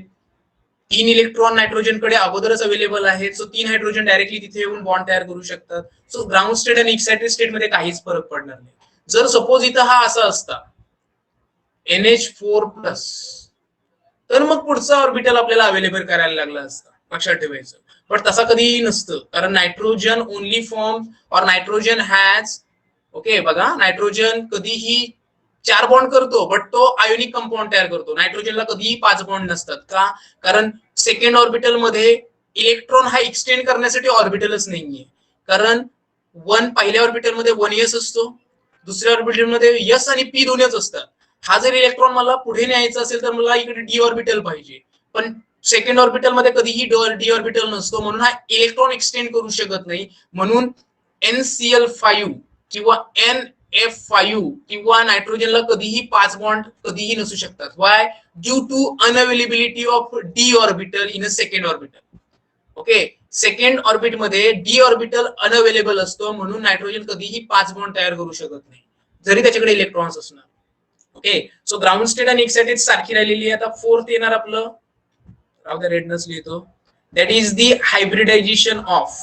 3 इलेक्ट्रॉन नायट्रोजनकडे अगोदरच अवेलेबल आहेत. सो 3 हायड्रोजन डायरेक्टली तिथे येऊन बॉन्ड तयार करू शकतात. सो ग्राउंड स्टेट आणि एक्साइटेड स्टेट मध्ये काहीच फरक पडणार नाही. जर सपोज इथं हा असा असता NH4+, तर मग पुढचा ऑर्बिटल आपल्याला अवेलेबल करायला लागला असता, लक्षात ठेवायचं. पण तसा कधीही नसतं, कारण नायट्रोजन ओनली फॉर्म और नायट्रोजन हॅज, ओके बघा, नायट्रोजन कधीही 4 बॉन्ड करतो, बट तो आयोनिक कंपाऊंड तयार करतो. नायट्रोजनला कधीही 5 बॉन्ड नसतात. का? कारण सेकंड ऑर्बिटल मध्ये इलेक्ट्रॉन हा एक्सटेंड करण्यासाठी ऑर्बिटलच नाहीये. कारण पहिल्या ऑर्बिटल मध्ये 1s असतो, दुसऱ्या ऑर्बिटल मध्ये s आणि p दोनच असतात. हा जर इलेक्ट्रॉन मला पुढे न्यायचा असेल तर मला इकडे डी ऑर्बिटल पाहिजे, पण सेकंड ऑर्बिटल मध्ये कधीही डी ऑर्बिटल नसतो, म्हणून हा इलेक्ट्रॉन एक्सटेंड करू शकत नाही. म्हणून NCl5 किंवा NF5 किंवा नायट्रोजनला कधीही 5 बॉन्ड कधीही नसू शकतात. Why? Due to unavailability of D orbital in a second orbital. Okay, second orbit मध्ये डी ऑर्बिटल अनअवेलेबल असतो, म्हणून नायट्रोजन कधीही 5 बॉन्ड तयार करू शकत नाही, जरी त्याच्याकडे इलेक्ट्रॉन्स असणार. ओके, सो ग्राउंड स्टेट आणि एक्साइटेड सारखी राहिलेली आहे. आता फोर्थ येणार आपलं, राहू द्या रेडनस लिहितो, that is the hybridisation of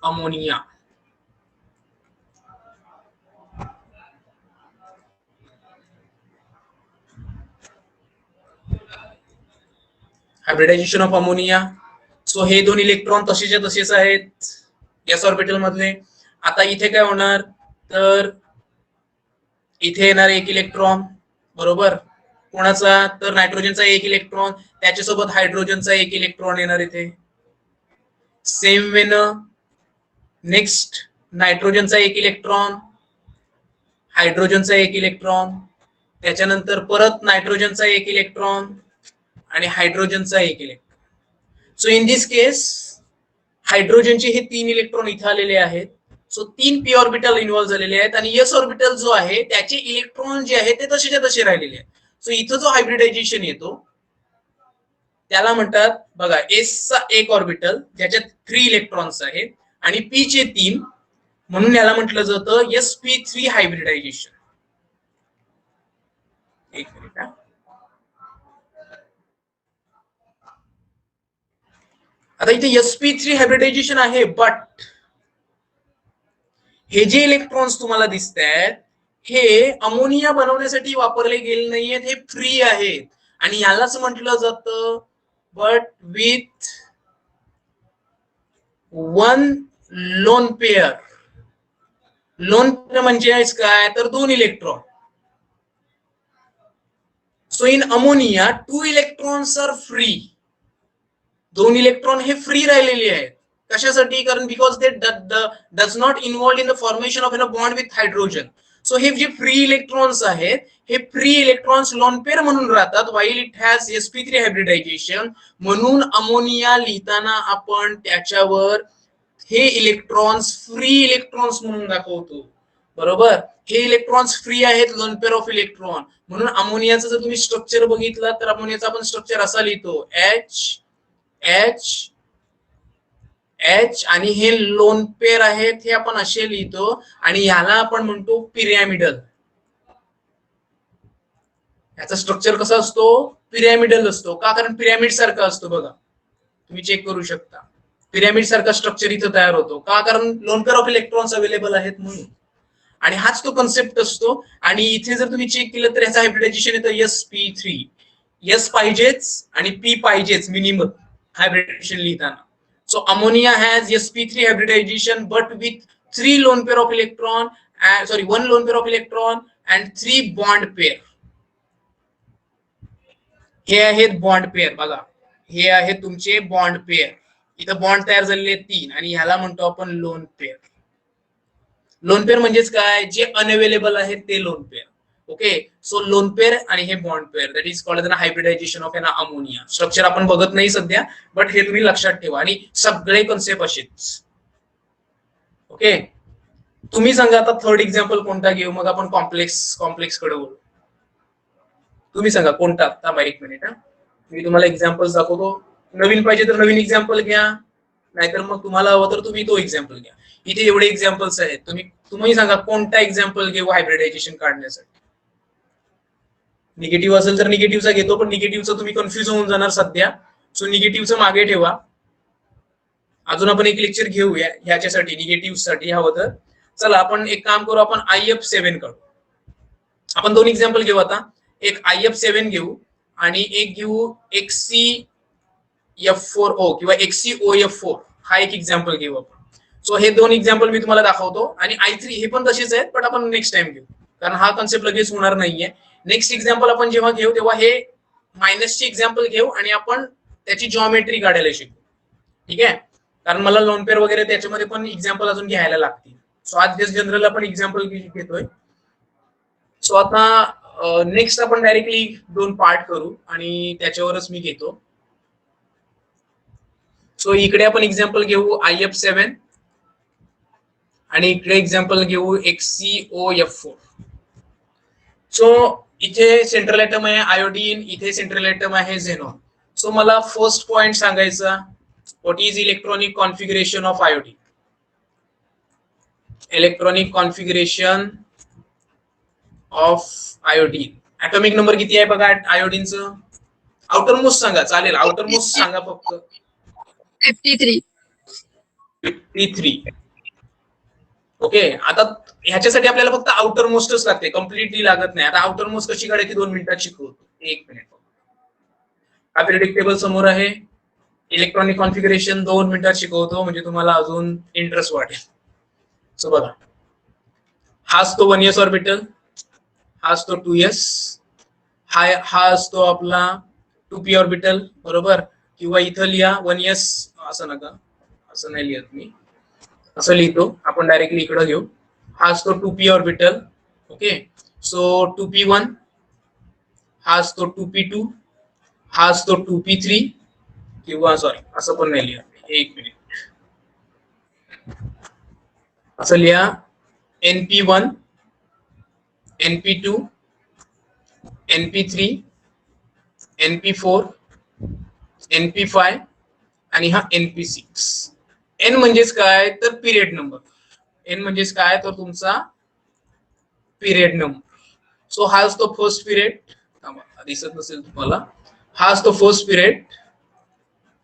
ammonia. Hybridisation of ammonia. So हे 2 इलेक्ट्रॉन तसेच्या तसेच आहेत एस ऑर्बिटल मधले. आता इथे काय होणार, तर इथे येणार 1 इलेक्ट्रॉन, बरोबर. कोणाचा? तर नायट्रोजनचा 1 इलेक्ट्रॉन, त्याच्यासोबत हायड्रोजनचा 1 इलेक्ट्रॉन येणार इथे. सेम वेन नेक्स्ट नायट्रोजनचा 1 इलेक्ट्रॉन, हायड्रोजनचा 1 इलेक्ट्रॉन, त्याच्यानंतर परत नायट्रोजनचा 1 इलेक्ट्रॉन आणि हायड्रोजनचा 1 electron. So in this case हायड्रोजनचे हे 3 इलेक्ट्रॉन इथे आलेले आहेत. सो 3 पी ऑर्बिटल इन्व्हॉल्व झालेले आहेत आणि एस ऑर्बिटल जो आहे त्याचे इलेक्ट्रॉन जे आहे ते तसेच्या तसे राहिलेले आहेत. सो इथं जो हायब्रिडायझेशन येतो त्याला म्हणतात, बघा, एस चा 1 ऑर्बिटल ज्याच्यात 3 इलेक्ट्रॉन्स आहेत आणि पी चे 3, म्हणून याला म्हटलं जातं sp3 हायब्रिडायझेशन. एक मिनिट. आता इथे sp3 हायब्रिडायझेशन आहे, बट हे जे इलेक्ट्रॉन्स तुम्हाला दिसत आहेत हे अमोनिया बनवण्यासाठी वापरले गेले नाहीयेत, हे फ्री आहेत आणि यालाच म्हटलं जातं but with 1 lone pair. Lone pair म्हणजे काय, तर 2 electron. So in ammonia 2 electrons are free. 2 electron हे फ्री राहिलेले आहेत. कशासाठी? कारण because they does not involve in the formation of a bond with hydrogen. So हे जे फ्री इलेक्ट्रॉन्स आहेत हे फ्री इलेक्ट्रॉन्स लोन पेअर म्हणून राहतात, while it has sp3 hybridisation. म्हणून अमोनिया लिहिताना आपण त्याच्यावर हे इलेक्ट्रॉन्स फ्री इलेक्ट्रॉन्स म्हणून दाखवतो, बरोबर. हे इलेक्ट्रॉन्स फ्री आहेत, लोन पेअर ऑफ इलेक्ट्रॉन. म्हणून अमोनियाचं जर तुम्ही स्ट्रक्चर बघितलं तर अमोनियाचा आपण स्ट्रक्चर असा लिहितो, H H आणि हे लोन पेअर आहेत हे आपण असे लिहितो आणि ह्याला आपण म्हणतो पिरॅमिडल. याचा स्ट्रक्चर कसा असतो? पिरॅमिडल असतो. का? कारण पिरॅमिड सारखा असतो बघा, तुम्ही चेक करू शकता. पिरॅमिड सारखा स्ट्रक्चर इथं तयार होतो. का? कारण loan pair of electrons available आहेत म्हणून. आणि हाच तो कन्सेप्ट असतो. आणि इथे जर तुम्ही चेक केलं तर ह्याचं हायब्रिडायझेशन येतं sp3. S पाहिजेच आणि P पाहिजेच मिनिमम हायब्रिडायझेशन लिहिताना. So ammonia has sp3 hybridization but with 3 lone pair of electron, one lone pair of electron and 3 bond pair. हे आहेत बॉन्ड पेअर बघा, हे आहेत तुमचे बॉन्ड पेअर. इथं बॉन्ड तयार झालेले 3 आणि ह्याला म्हणतो आपण लोन पेअर. लोन पेअर म्हणजेच काय? जे अनअवेलेबल आहेत ते lone pair. Okay, so lone pair आणि हे bond pair that is called hybridization of an ammonia. Structure आपण बघत नाही सध्या, बट हे तुम्ही लक्षात ठेवा आणि सगळे कन्सेप्ट असेच. ओके, तुम्ही सांगा आता थर्ड एक्झाम्पल कोणता घेऊ, मग आपण कॉम्प्लेक्स कडे बोलू. तुम्ही सांगा कोणता. आता एक मिनिट, मी तुम्हाला एक्झाम्पल दाखवतो. नवीन पाहिजे तर नवीन एक्झाम्पल घ्या, नाहीतर मग तुम्हाला हवं तर तुम्ही तो एक्झाम्पल घ्या. इथे एवढे एक्झाम्पल्स आहेत, तुम्ही सांगा कोणता एक्झाम्पल घेऊ हायब्रिडायझेशन काढण्यासाठी. निगेटिव्ह असेल तर निगेटिव्हचा घेतो, पण निगेटिव्हचा तुम्ही कन्फ्युज होऊन जाणार सध्या. सो निगेटिव्हचं मागे ठेवा. अजून आपण एक लेक्चर घेऊया ह्याच्यासाठी, निगेटिव्ह साठी हवं तर. चला आपण एक काम करू, आपण IF7 काढू. आपण दोन एक्झाम्पल घेऊ आता. एक IF7 घेऊ आणि एक घेऊ XCF4O किंवा XCOF4. हा एक एक्झाम्पल घेऊ आपण. सो हे दोन एक्झाम्पल मी तुम्हाला दाखवतो आणि I3 हे पण तसेच आहेत, पण आपण नेक्स्ट टाइम घेऊ, कारण हा कन्सेप्ट लगेच होणार नाहीये. नेक्स्ट एक्झाम्पल आपण जेव्हा घेऊ तेव्हा हे मायनसची एक्झाम्पल घेऊ आणि आपण त्याची जॉमेट्री काढायला शिकू. ठीक आहे, कारण मला लोन पेअर वगैरे त्याच्यामध्ये पण एक्झाम्पल अजून घ्यायला लागतील. सो आज जस्ट जनरल आपण एक्झाम्पल घेतोय. सो आता नेक्स्ट आपण डायरेक्टली 2 पार्ट करू आणि त्याच्यावरच मी घेतो. सो इकडे आपण एक्झाम्पल घेऊ IF7 आणि इकडे एक्झाम्पल घेऊ XCOF4. सो इथे सेंट्रल ॲटम आहे आयोडीन, इथे सेंट्रल ॲटम आहे झेनॉन. सो मला फर्स्ट पॉइंट सांगायचा, what is electronic configuration of iodine. Electronic configuration of iodine. Atomic number किती आहे बघा आयोडीनचं. आउटर मोस्ट सांगा, चालेल. आउटर मोस्ट सांगा फक्त. 53. ओके, आता ह्याच्यासाठी आपल्याला फक्त आउटर मोस्टच लागते, कम्प्लिटली लागत नाही. आता आउटर मोस्ट कशी काढायची 2 मिनिटात शिकवतो. 1 मिनिट. हा पिरियडिक टेबल समोर आहे. इलेक्ट्रॉनिक कॉन्फिगरेशन 2 मिनिटात शिकवतो, म्हणजे तुम्हाला अजून इंटरेस्ट वाटेल. सो बघा, हाच तो 1s ऑर्बिटल, हाच तो 2s, हा असतो आपला 2p ऑर्बिटल, बरोबर. किंवा इथं लिहा 1s, असं नका, असं नाही लिहत मी, असं लिहितो आपण. डायरेक्टली इकडे घेऊ. हाच तो 2p orbital. Okay, so 2p1, हाच तो 2p2, हाच तो 2p3 किंवा सॉरी असं पण नाही लिहा. 1 मिनिट, असं लिहा NP1, NP2, NP3, NP4, NP5 आणि हा NP6. N म्हणजेच काय तर पिरियड नंबर. N म्हणजेच काय तर तुमचा पिरियड नंबर. सो हाच तो फर्स्ट पिरियड, दिसत नसेल तुम्हाला, हाच तो फर्स्ट पिरियड,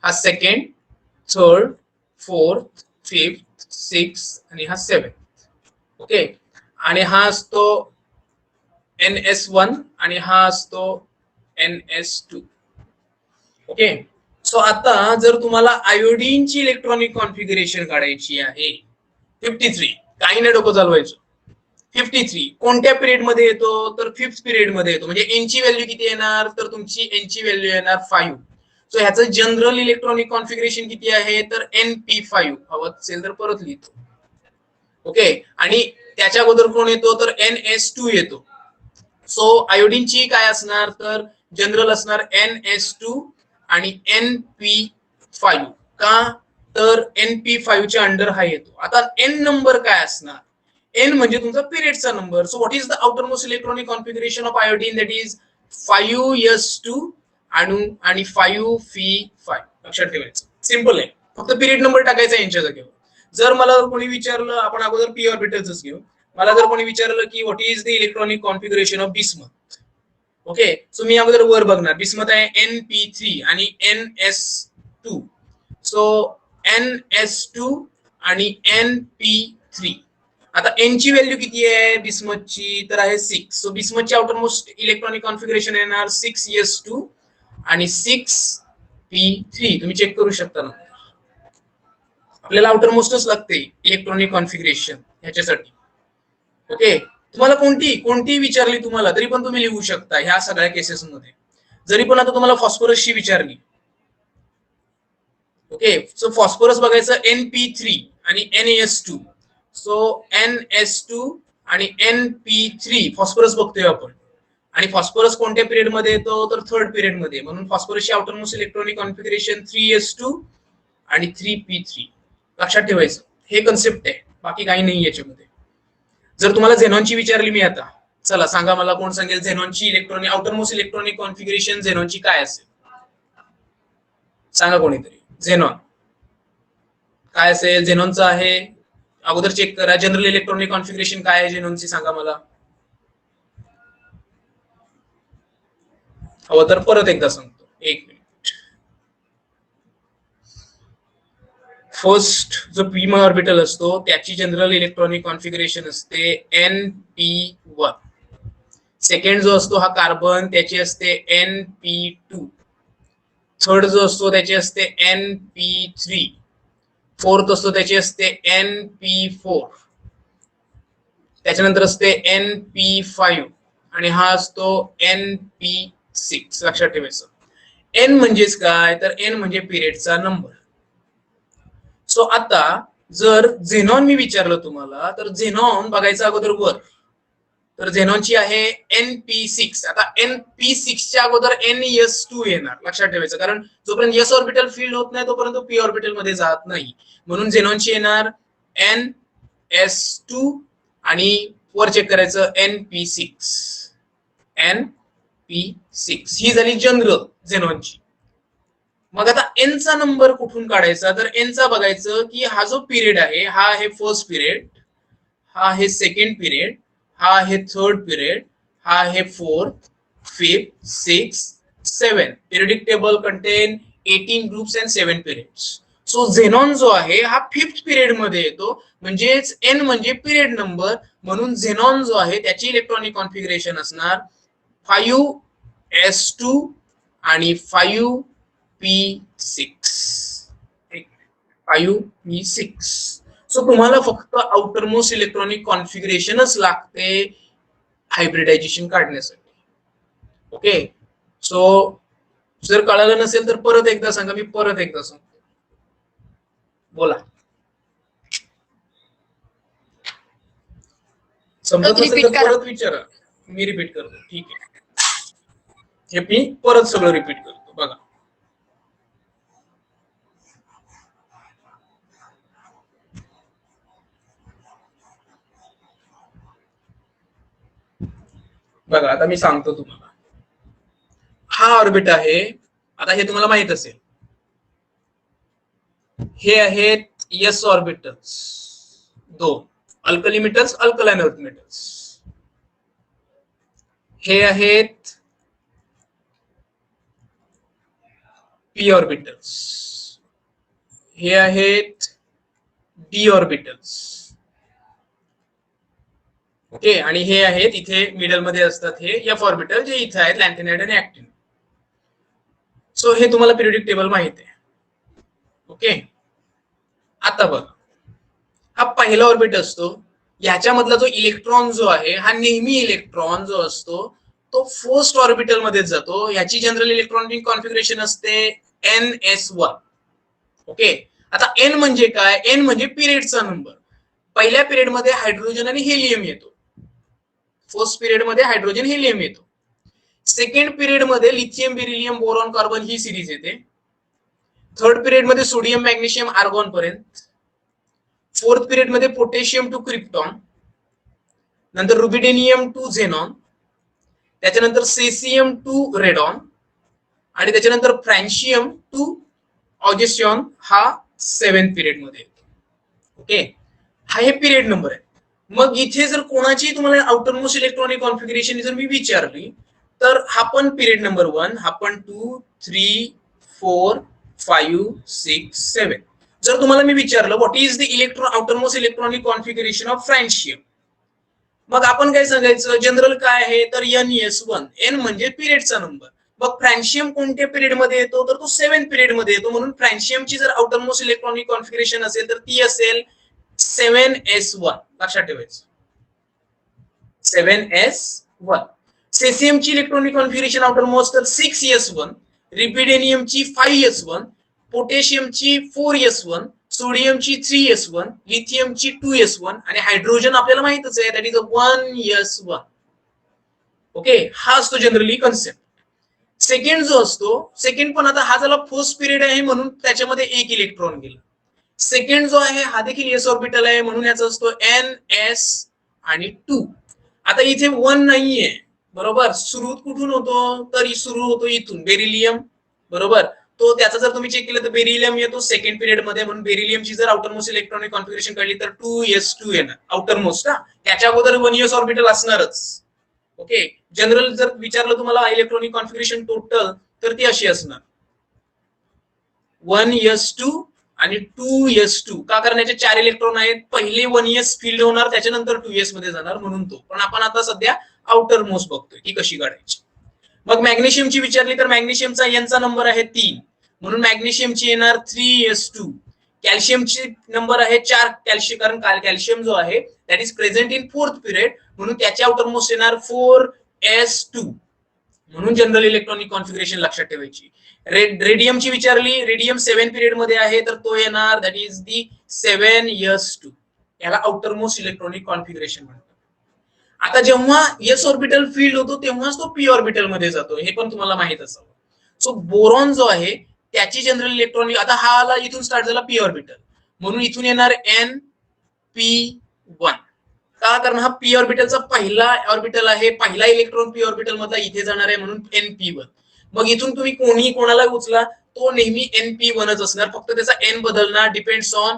हा second, third, fourth, fifth, sixth आणि हा 7th. ओके, आणि हा असतो NS1 आणि हा असतो NS2. ओके, सो आता जर तुम्हाला आयोडीनची इलेक्ट्रॉनिक कॉन्फिगरेशन काढायची आहे 53, काही नाही डोकं चालवायचं. 53 कोणत्या पिरियड मध्ये येतो तर 5th पिरियड मध्ये येतो. म्हणजे N ची व्हॅल्यू किती येणार तर तुमची N ची व्हॅल्यू येणार 5. सो ह्याचं जनरल इलेक्ट्रॉनिक कॉन्फिगरेशन किती आहे तर NP5. हवं असेल तर परत लिहितो. ओके, आणि त्याच्या अगोदर कोण येतो तर NS2 येतो. सो आयोडीनची काय असणार तर जनरल असणार NS2 आणि NP5. का तर NP5 च्या अंडर हा येतो. आता N नंबर काय असणार, N म्हणजे तुमचा पिरियडचा number. So what is the outermost electronic configuration of iodine, that is 5s2 आणि 5p5. लक्षात ठेवायचं, सिंपल आहे. फक्त पिरियड नंबर टाकायचा यांच्या जागेवर. जर मला कोणी विचारलं, आपण अगोदर पी ऑर्बिटल्सच घेऊ, मला जर कोणी विचारलं की what is the electronic configuration of bismuth, okay, so मी अगोदर वर बघणार, बिस्मथ आहे NP3 आणि NS2. सो NS2 आणि NP3. आता N ची व्हॅल्यू किती आहे बिस्मथची, तर आहे 6. सो बिस्मथची आउटर मोस्ट इलेक्ट्रॉनिक कॉन्फिगरेशन येणार 6s2 आणि 6p3. तुम्ही चेक करू शकता ना, आपल्याला आउटर मोस्टच लागते इलेक्ट्रॉनिक कॉन्फिगरेशन ह्याच्यासाठी. ओके, तुम्हाला कोणती विचारली तुम्हाला तरी पण तुम्ही लिहू शकता ह्या सगळ्या केसेसमध्ये. जरी पण आता तुम्हाला फॉस्फरसची विचारली, ओके, सो फॉस्फरस बघायचं NP3 आणि NaS2. सो NS2 आणि NP3 फॉस्फरस बघतोय आपण. आणि फॉस्फरस कोणत्या पिरियड मध्ये येतो, तर थर्ड पिरियड मध्ये. म्हणून फॉस्फरसची outer most electronic configuration 3s2 आणि 3p3. लक्षात ठेवायचं, हे कन्सेप्ट आहे, बाकी काही नाही याच्यामध्ये. जर तुम्हाला झेनॉनची विचारली मी आता, चला सांगा मला, कोण सांगेल झेनॉनची electronic outermost electronic configuration झेनॉनची काय असेल? सांगा कोणीतरी. झेनॉन काय असेल? झेनॉनचं आहे, अगोदर चेक करा. जनरल इलेक्ट्रॉनिक कॉन्फिगरेशन काय आहे झेनॉनची, सांगा मला. हवं तर परत एकदा सांगतो, एक मिनिट. फर्स्ट जो p ऑर्बिटल असतो त्याची जनरल इलेक्ट्रॉनिक कॉन्फिगरेशन असते NP1. सेकंड जो असतो हा कार्बन, त्याची असते NP2. थर्ड जो असतो त्याची असते NP3. फोर्थ असतो त्याची असते NP4. त्याच्यानंतर असते NP5 आणि हा असतो NP6. लक्षात ठेवायचं. N म्हणजेच काय, तर N म्हणजे पिरियडचा नंबर. सो आता जर झेनॉन मी विचारलं तुम्हाला, तर झेनॉन बघायचं अगोदर वर, तर झेनॉनची आहे NP6. आता NP6 च्या अगोदर NS2 येणार. लक्षात ठेवायचं, कारण जोपर्यंत s ऑर्बिटल फील्ड होत नाही तोपर्यंत p ऑर्बिटल मध्ये जात नाही. म्हणून झेनॉनची येणार NS2 आणि वर चेक करायचं NP6. NP6 ही झाली जनरल झेनॉनची. मग आता N चा नंबर कुठून काढायचा, तर N चा बघायचं की हा जो पिरियड आहे, हा आहे फर्स्ट पिरियड, हा आहे सेकंड पिरियड, हा आहे थर्ड पिरियड, हा आहे fourth, fifth, six, 7. Periodic table content 18 groups and 7 periods. So xenon जो आहे हा फिफ्थ पिरियड मध्ये येतो, म्हणजेच N म्हणजे पिरियड नंबर. म्हणून झेनॉन जो आहे त्याची इलेक्ट्रॉनिक कॉन्फिगरेशन असणार 5s2 आणि 5p6. 5p6. सो तुम्हाला फक्त आउटर मोस्ट इलेक्ट्रॉनिक कॉन्फिगरेशनच लागते हायब्रिडायझेशन काढण्यासाठी. ओके, सो जर कळालं नसेल तर परत एकदा सांगा, मी परत एकदा सांगतो. बोला, समजत नसेल तर परत विचारा, मी रिपीट करतो. ठीक आहे, हे मी परत सगळं रिपीट करतो. बघा, बघा आता मी सांगतो तुम्हाला. हा ऑर्बिट आहे, आता हे तुम्हाला माहित असेल, हे आहेत s orbitals, 2 alkali metals, alkaline earth metals. हे आहेत p ऑर्बिटल्स, हे आहेत d ऑर्बिटल्स. ओके, आणि हे आहेत इथे मिडल मध्ये असतात हे f ऑर्बिटल, जे इथे आहेत लॅन्थिनाइड आणि ऍक्टिन. सो हे तुम्हाला पिरियडिक टेबल माहित आहे. ओके, आता बघ, हा पहिला ऑर्बिट असतो, याच्यामधला जो इलेक्ट्रॉन जो आहे हा नेहमी इलेक्ट्रॉन जो असतो तो फर्स्ट ऑर्बिटल मध्ये जातो. याची जनरल इलेक्ट्रॉनिक कॉन्फिगरेशन असते NS1. ओके, आता N म्हणजे काय, N म्हणजे पिरियडचा नंबर. पहिल्या पिरियड मध्ये हायड्रोजन आणि हेलियम येतो. फर्स्ट पिरियड मध्ये हायड्रोजन हेलियम येतो. सेकंड पिरियड मध्ये लिथियम, बेरिलियम, बोरॉन, कार्बन ही सिरीज येते. थर्ड पिरियड मध्ये सोडियम, मॅग्नेशियम, आर्गॉन पर्यंत. फोर्थ पिरियड मध्ये पोटॅशियम टू क्रिप्टॉन, नंतर रुबिडिनियम टू झेनॉन, त्याच्यानंतर सेसियम टू रेडॉन, आणि त्याच्यानंतर फ्रॅन्शियम टू ऑजेसियॉन हा 7th पिरियड मध्ये येतो. ओके, हा हे पिरियड नंबर आहे. मग इथे जर कोणाची तुम्हाला आउटरमोस्ट इलेक्ट्रॉनिक कॉन्फिगरेशन जर मी विचारली तर हा पण पिरियड नंबर 1, हा पण 2, 3, 4, 5, 6, 7. जर तुम्हाला मी विचारलं what is the outermost electronic configuration of francium, मग आपण काय सांगायचं, जनरल काय आहे तर NS1, N म्हणजे पिरियडचा नंबर. मग फ्रँशियम कोणत्या पिरियड मध्ये येतो तर तो 7th पिरियड मध्ये येतो. म्हणून फ्रँशियमची जर आउटरमोस्ट इलेक्ट्रॉनिक कॉन्फिगरेशन असेल तर ती असेल 7S1. लक्षात ठेवायचं 7S1. सेसियमची इलेक्ट्रॉनिक कॉन्फिगरेशन आउटरमोस्ट तर 6S1, रिपिडेनियमची 5S1, पोटॅशियमची 4S1, सोडियमची 3S1, लिथियमची 2S1 आणि हायड्रोजन आपल्याला माहितच आहे दॅट इज 1S1. ओके, हा असतो जनरली कन्सेप्ट. सेकंड जो असतो, सेकंड पण आता हा झाला फर्स्ट पिरियड आहे म्हणून त्याच्यामध्ये एक इलेक्ट्रॉन गेला. सेकंड जो आहे हा देखील एस ऑर्बिटल आहे म्हणून याचा असतो NS आणि 2. आता इथे 1 नाहीये, बरोबर. सुरू कुठून होतो तर सुरू होतो इथून, बेरिलियम, बरोबर. तो त्याचा जर तुम्ही चेक केलं तर बेरिलियम येतो सेकंड पिरियड मध्ये. म्हणून बेरिलियमची जर आउटरमोस्ट इलेक्ट्रॉनिक कॉन्फिगरेशन कळली तर 2S2 येणार आउटरमोस्ट. त्याच्या अगोदर 1S ऑर्बिटल असणारच. ओके, जनरल जर विचारलं तुम्हाला इलेक्ट्रॉनिक कॉन्फिगरेशन टोटल तर ती अशी असणार 1S2 आणि 2S2. का करण्याचे 4 इलेक्ट्रॉन आहेत, पहिले 1S फील्ड होणार त्याच्यानंतर 2S मध्ये जाणार म्हणून तो. पण आपण आता सध्या आउटर मोस्ट बघतोय की कशी काढायची. मग मॅग्नेशियमची विचारली तर मॅग्नेशियमचा यांचा नंबर आहे 3 म्हणून मॅग्नेशियमची येणार 3S2. कॅल्शियमची नंबर आहे 4 कॅल्शियम, कारण कॅल्शियम जो आहे that is present in 4th period म्हणून त्याचे आउटर मोस्ट येणार 4S2. म्हणून जनरल इलेक्ट्रॉनिक कॉन्फिगरेशन लक्षात ठेवायची. रेडियमची विचारली, रेडियम 7 पिरियड मध्ये आहे तर तो येणार दॅट इज दी 7S2. याला आउटर मोस्ट इलेक्ट्रॉनिक कॉन्फिगरेशन म्हणतात. आता जेव्हा एस ऑर्बिटल फील्ड होतो तेव्हाच तो पी ऑर्बिटल मध्ये जातो, हे पण तुम्हाला माहित असावं. सो बोरॉन जो आहे त्याची जनरल इलेक्ट्रॉनिक, आता हा आला इथून स्टार्ट झाला पी ऑर्बिटल म्हणून इथून येणार NP1. का, कारण हा पी ऑर्बिटलचा पहिला ऑर्बिटल आहे, पहिला इलेक्ट्रॉन पी ऑर्बिटल मधला इथे जाणार आहे म्हणून NP1. मग इथून तुम्ही कोणी कोणाला उचला तो नेहमी NP1च असणार, फक्त त्याचा N बदलणार depends on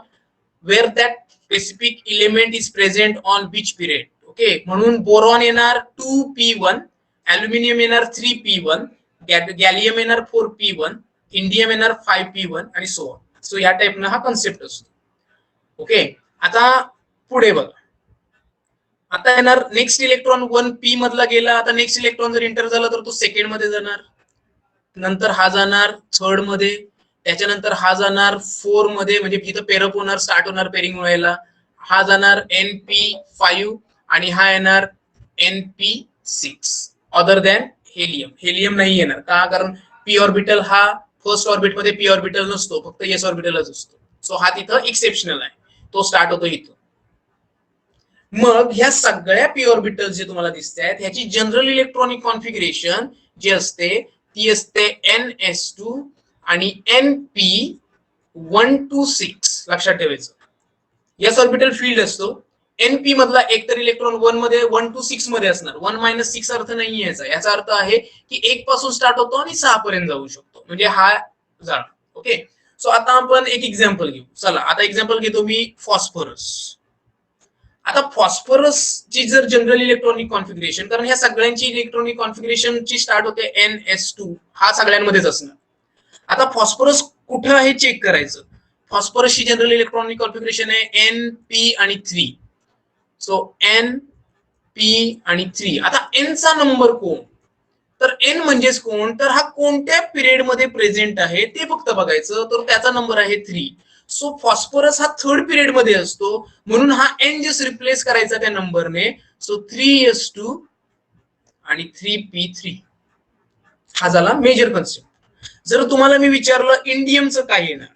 where that specific element is present on which period. Okay, म्हणून बोरॉन येणार 2P1, अल्युमिनियम येणार 3P1, गॅलियम येणार 4P1, इंडियम येणार 5P1 आणि सो ऑन. सो या टाइपनं हा कन्सेप्ट असतो. ओके, आता पुढे बघा. आता येणार नेक्स्ट इलेक्ट्रॉन 1P मधला गेला. आता नेक्स्ट इलेक्ट्रॉन जर एंटर झाला तर तो सेकंड मध्ये जाणार, नंतर हा जाणार थर्ड मध्ये, त्याच्यानंतर हा जाणार 4 मध्ये, म्हणजे इथं पेरअप होणार, स्टार्ट होणार पेरिंग व्हायला. हा जाणार NP5 आणि हा येणार NP6. Other than helium, helium नाही येणार. का, कारण पी ऑर्बिटल हा फर्स्ट ऑर्बिट मध्ये पी ऑर्बिटल नसतो, फक्त एस ऑर्बिटलच असतो. सो हा तिथं एक्सेप्शनल आहे, तो स्टार्ट होतो इथून. मग ह्या सगळ्या पी ऑर्बिटल जे तुम्हाला दिसत आहेत ह्याची जनरल इलेक्ट्रॉनिक कॉन्फिगरेशन जी असते ती असते NS2 आणि NP1 to 6. लक्षात ठेवायचं एस ऑर्बिटल फील्ड असतो. NP मधला एक तर इलेक्ट्रॉन 1 मध्ये 1 to 6 मध्ये असणार. 1 - 6 अर्थ नाही याचा, याचा अर्थ आहे की 1 पासून स्टार्ट होतो आणि 6 पर्यंत जाऊ शकतो, म्हणजे हा जाणार. ओके, सो आता आपण एक एक्झाम्पल घेऊ. चला आता एक्झाम्पल घेतो मी फॉस्फरस. आता फॉस्फरसची जर जनरल इलेक्ट्रॉनिक कॉन्फिगरेशन, कारण ह्या सगळ्यांची इलेक्ट्रॉनिक कॉन्फिगरेशन ची स्टार्ट होते NS2, हा सगळ्यांमध्येच असणार. आता फॉस्फरस कुठं आहे चेक करायचं. फॉस्फरसची जनरल इलेक्ट्रॉनिक कॉन्फिगरेशन आहे NP आणि 3. सो NP आणि 3. आता N चा नंबर कोण, तर N म्हणजेच कोण, तर हा कोणत्या पिरियड मध्ये प्रेझेंट आहे ते फक्त बघायचं, तर त्याचा नंबर आहे 3. सो फॉस्फरस हा थर्ड पिरियड मध्ये असतो म्हणून हा N जस्ट रिप्लेस करायचा त्या नंबरने. सो 3S2 आणि 3P3. हा झाला मेजर कन्सेप्ट. जर तुम्हाला मी विचारलं इंडियमचं काय येणार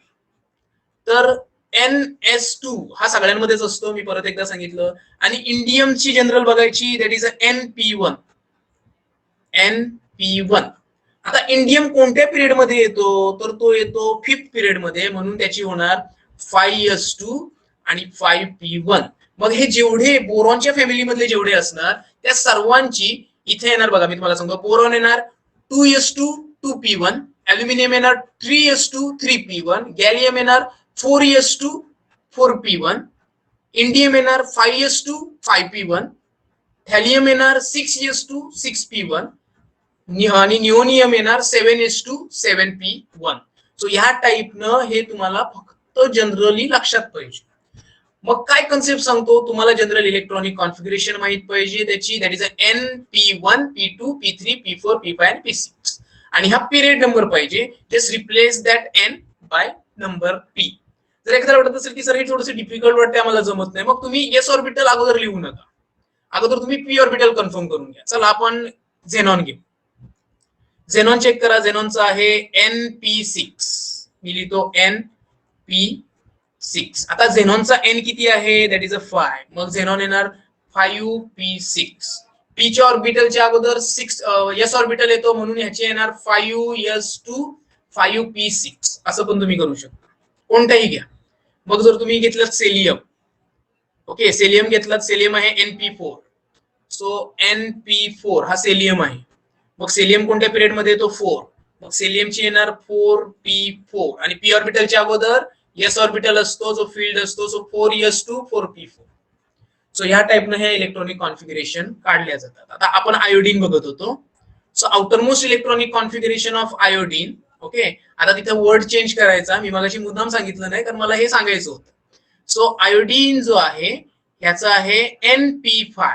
तर NS2 हा सगळ्यांमध्येच असतो, मी परत एकदा सांगितलं. आणि इंडियमची जनरल बघायची दॅट इज NP1. NP1. आता इंडियम कोणत्या पिरियड मध्ये येतो तर तो येतो 5th पिरियड मध्ये म्हणून त्याची होणार 5S2 आणि 5P1. मग हे जेवढे बोरॉनच्या फॅमिली मधले जेवढे असणार त्या सर्वांची इथे येणार बघा. मी तुम्हाला सांगतो, बोरॉन येणार 2S2 2P1, अल्युमिनियम येणार 3S2 3P1, गॅलियम येणार 4s2 4p1, इंडियम येणार 5s2 5p1, थॅलियम येणार 6s2 6p1 आणि निओनियम येणार 7s2 7p1. सो ह्या टाईपनं हे तुम्हाला फक्त जनरली लक्षात पाहिजे. मग काय कन्सेप्ट सांगतो तुम्हाला, जनरल इलेक्ट्रॉनिक कॉन्फिगरेशन माहित पाहिजे त्याची, that is NP1 P2 P3 P4 P5 आणि P6, आणि हा पिरियड नंबर पाहिजे. Just replace that N by number P. जर एखाद्याला वाटत असेल की सर हे थोडंसं डिफिकल्ट वाटते आम्हाला जमत नाही, मग तुम्ही S ऑर्बिटल अगोदर लिहू नका, अगोदर तुम्ही P ऑर्बिटल कन्फर्म करून घ्या. चला आपण झेनॉन घेऊ. झेनॉन चेक करा. झेनॉनचा आहे NP6, मी लिहितो NP6. आता झेनॉनचा N किती आहे, दॅट इज 5, मग झेनॉन येणार 5p6. पीच्या ऑर्बिटलच्या अगोदर 6 S ऑर्बिटल येतो म्हणून ह्याचे येणार 5s2 5p6. असं पण तुम्ही करू शकता, कोणताही घ्या. मग जर तुम्ही घेतलं सेलियम, ओके सेलियम घेतलं, सेलियम आहे NP4, सो NP4 हा सेलियम आहे. मग सेलियम कोणत्या पिरियड मध्ये येतो 4, मग सेलियमची येणार 4p4 आणि p ऑर्बिटलच्या अगोदर S ऑर्बिटल असतो जो फील्ड असतो, सो 4s2 4p4. सो ह्या टाइपनं हे इलेक्ट्रॉनिक कॉन्फिगरेशन काढल्या जातात. आता आपण आयोडीन बघत होतो. So outermost electronic configuration of iodine. Okay, आता तिथे वर्ड चेंज करायचा, मी मगाशी मुद्दाम सांगितलं नाही कारण मला हे सांगायचं होतं. सो आयोडीन जो आहे ह्याचा आहे NP5.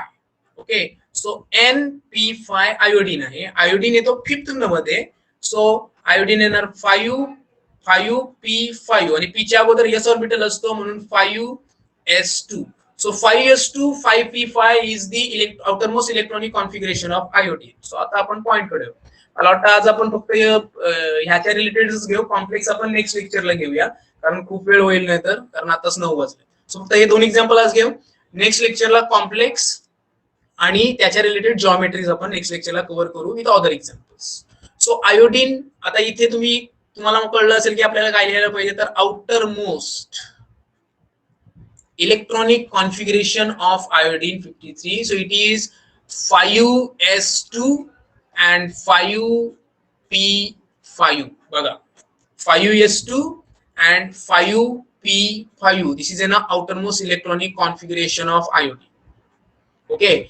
Okay, so NP5 iodine आहे. आयोडीन येतो 5th मध्ये, सो आयोडीन येणार 5p5 आणि p च्या अगोदर S ऑर्बिटल असतो म्हणून 5s2. So 5s2 5p5 is the outermost electronic configuration of iodine. So आता आपण पॉइंट कडे, मला वाटतं आज आपण फक्त ह्याच्या रिलेटेडच घेऊ, कॉम्प्लेक्स आपण नेक्स्ट लेक्चरला घेऊया कारण खूप वेळ होईल नाही तर, कारण आताच 9 वाजले. सो फक्त हे 2 एक्झाम्पल आज घेऊ. नेक्स्ट लेक्चरला कॉम्प्लेक्स आणि त्याच्या रिलेटेड जॉमेट्रीज आपण नेक्स्ट लेक्चरला कव्हर करू with other examples. So iodine, आता इथे तुम्हाला कळलं असेल की आपल्याला काय लिहायला पाहिजे, तर outer most electronic configuration of iodine 53. So it is 5s2 and 5p5. बघा 5s2 and 5p5. This is N outermost electronic configuration of iodine. Okay,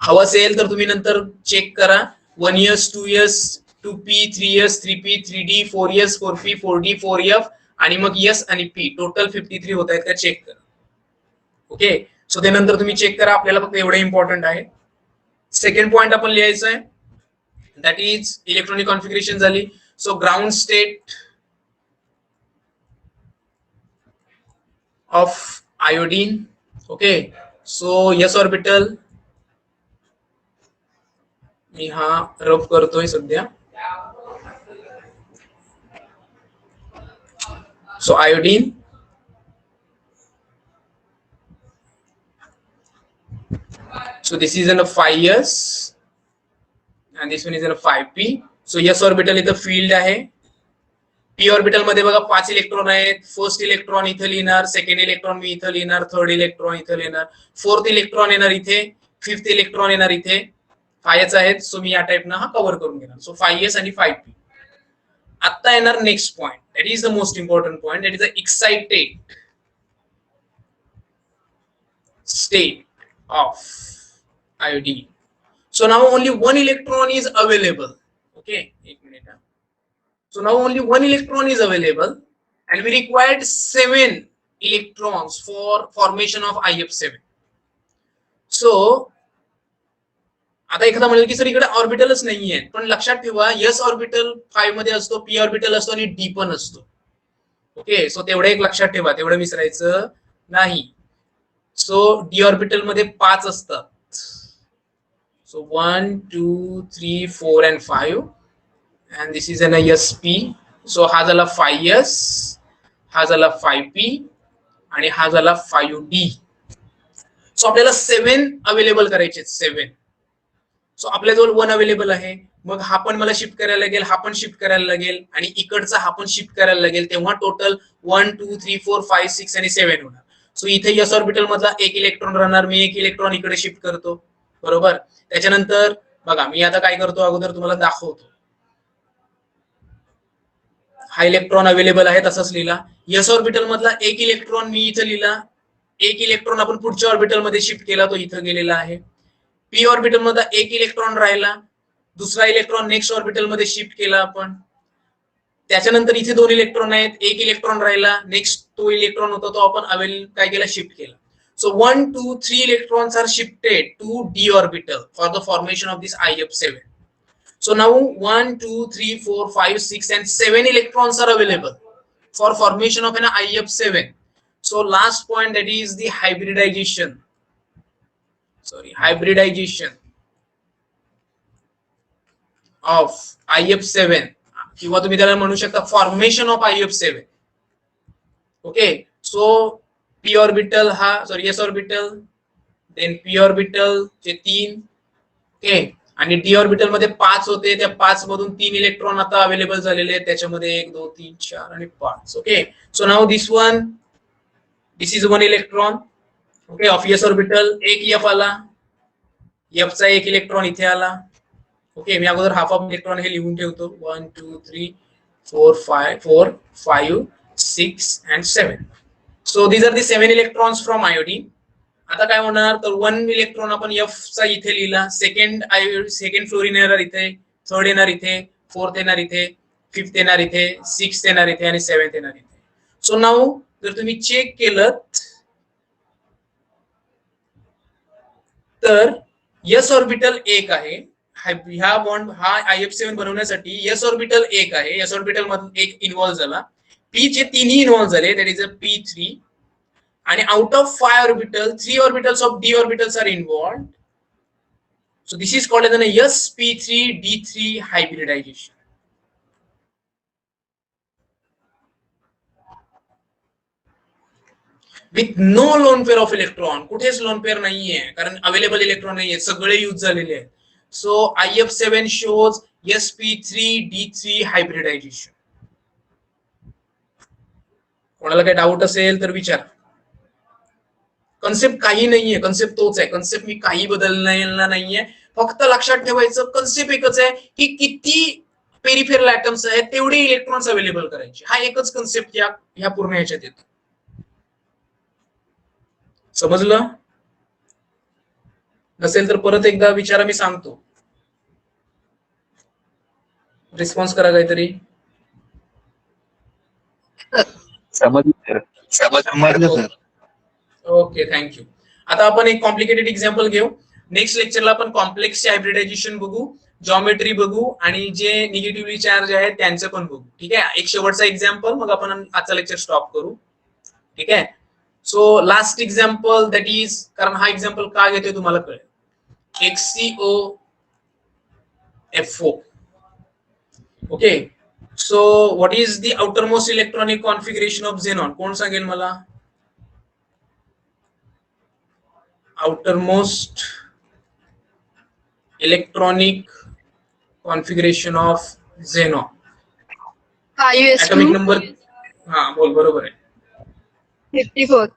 हवं असेल तर तुम्ही नंतर चेक करा. 1s 2s 2p 3s 3p 3d 4s 4p 4d 4f आणि मग s आणि p टोटल 53 होत आहेत का चेक करा. ओके, सो त्यानंतर तुम्ही चेक करा. आपल्याला फक्त एवढं इम्पॉर्टंट आहे. सेकंड पॉइंट आपण लिहायचं आहे, दॅट इज इलेक्ट्रॉनिक कॉन्फिगरेशन झाली. So ground state of iodine. Okay, so S orbital मी हा रफ करतोय सध्या. So iodine, so this is in a 5s and this one is in a 5p. so S orbital इथं field आहे. p orbital मध्ये बघा 5 electron आहेत. First electron इथं लिहिणार, सेकंड इलेक्ट्रॉन मी इथं लिहिणार, थर्ड इलेक्ट्रॉन इथं लिहिणार, फोर्थ इलेक्ट्रॉन येणार इथे, फिफ्थ इलेक्ट्रॉन येणार इथे. 5s आहेत, सो मी या टाइपनं हा कव्हर करून घेणार. सो 5s आणि 5p. आता येणार next point, that is the most important point, that is the excited state of iodine. So now only one electron is available. Okay, 1 minute. So now only one electron is available and we required 7 electrons for formation of IF7. So आता एखादा म्हणेल की sir इकडे ऑर्बिटलच नाहीये, पण लक्षात ठेवा S orbital 5 मध्ये असतो, p ऑर्बिटल असतो आणि d पण असतो. ओके, सो तेवढं एक लक्षात ठेवा, तेवढं विसरायचं नाही. सो d ऑर्बिटल मध्ये 5 असतात. So 1 2 3 4 and 5 and this is an sp. So हा झाला 5s, हा झाला 5p आणि हा झाला 5d. सो आपल्याला 7 अवेलेबल करायचे, 7. सो आपल्याजवळ 1 अवेलेबल आहे, मग हा पण मला शिफ्ट करायला लागेल, हा पण शिफ्ट करायला लागेल आणि इकडचा हा पण शिफ्ट करायला लागेल, तेव्हा टोटल 1 2 3 4 5 6 आणि 7 होणार. सो इथे S ऑर्बिटल मधला 1 इलेक्ट्रॉन राहणार, मी 1 इलेक्ट्रॉन इकडे शिफ्ट करतो, बरोबर. त्याच्यानंतर बघा मी आता काय करतो, अगोदर तुम्हाला दाखवतो. हा इलेक्ट्रॉन अवेलेबल आहे तसाच लिहिला. एस ऑर्बिटल मधला एक इलेक्ट्रॉन मी इथं लिहिला, एक इलेक्ट्रॉन आपण पुढच्या ऑर्बिटल मध्ये शिफ्ट केला, तो इथं गेलेला आहे. पी ऑर्बिटल मधला एक इलेक्ट्रॉन राहिला, दुसरा इलेक्ट्रॉन नेक्स्ट ऑर्बिटल मध्ये शिफ्ट केला आपण. त्याच्यानंतर इथे 2 इलेक्ट्रॉन आहेत, एक इलेक्ट्रॉन राहिला, नेक्स्ट तो इलेक्ट्रॉन होता तो आपण काय केला, शिफ्ट केला. So 1, 2, 3 electrons are shifted to d orbital for the formation of this IF7. So now 1, 2, 3, 4, 5, 6 and 7 electrons are available for formation of an IF7. So last point, that is the hybridization. Hybridization of IF7 किंवा तुम्ही त्याला म्हणू शकता formation of IF7. Okay, so p orbital हा s orbital, then p orbital चे 3, okay, आणि d orbital मध्ये 5 होते, त्या 5 मधून 3 इलेक्ट्रॉन आता अवेलेबल झालेले आहेत, त्याच्यामध्ये 1, 2, 3, 4 आणि 5. Okay, so now this is 1 electron, okay, of s orbital. एक f आला, f चा एक इलेक्ट्रॉन इथे आला. ओके, मी अगोदर हाफ ऑफ इलेक्ट्रॉन हे लिहून ठेवतो. 1, 2, 3, 4, 5, 6 and 7. So these are the 7 electrons from iodine. आता काय होणार, तर 1 इलेक्ट्रॉन आपण F चा इथे लिहिला, सेकंड फ्लोरीन येणार इथे, थर्ड येणार इथे, फोर्थ येणार इथे, फिफ्थ येणार इथे, सिक्स्थ येणार इथे आणि सेव्हन्थ येणार इथे. सो नाउ जर तुम्ही चेक केलं तर S ऑर्बिटल 1 आहे, ह्या बॉन्ड हा IF7 बनवण्यासाठी S ऑर्बिटल 1 आहे, S ऑर्बिटल मध्ये एक इन्व्हॉल्व झाला, P चे 3ही इन्व्हॉल्व झाले, दॅट इज अ P3. आणि out of 5 orbital 3 orbitals of d orbitals are involved. So this is called as an sp3d3 hybridization. With no lone pair of electron, कुठेच lone pair नाहीये, कारण available electron नाहीये, सगळे use झालेले आहेत. So IF7 shows sp3d3 hybridization. कोणाला काही doubt असेल तर विचार. कन्सेप्ट काही नाहीये, कन्सेप्ट तोच आहे, कन्सेप्ट मी काही बदललेला नाहीये. फक्त लक्षात ठेवायचं कन्सेप्ट एकच आहे की किती पेरिफेरल ऍटम्स आहेत तेवढे इलेक्ट्रॉन्स अवेलेबल करायचे. हा एकच कन्सेप्ट या पूर्ण ह्याच्यात येतो. समजलं नसेल तर परत एकदा विचारा, मी सांगतो. रिस्पॉन्स करा काहीतरी. समजलं सर. Okay, thank you. आता आपण एक कॉम्प्लिकेटेड एक्झाम्पल घेऊ. नेक्स्ट लेक्चरला आपण कॉम्प्लेक्स हायब्रिडायझेशन बघू, जॉमेट्री बघू आणि जे निगेटिव्हली चार्ज आहेत त्यांचं पण बघू. ठीक आहे, एक शेवटचा एक्झाम्पल, मग आपण आजचा लेक्चर स्टॉप करू. ठीक आहे, so last example, that is, कारण हा एक्झाम्पल का घेतोय तुम्हाला कळेल, XeO okay. So what is the outermost electronic configuration of xenon, कोण सांगेल मला? outermost electronic configuration of xenon. 5s2 atomic number, हाँ बोल, बरोबर है, 54.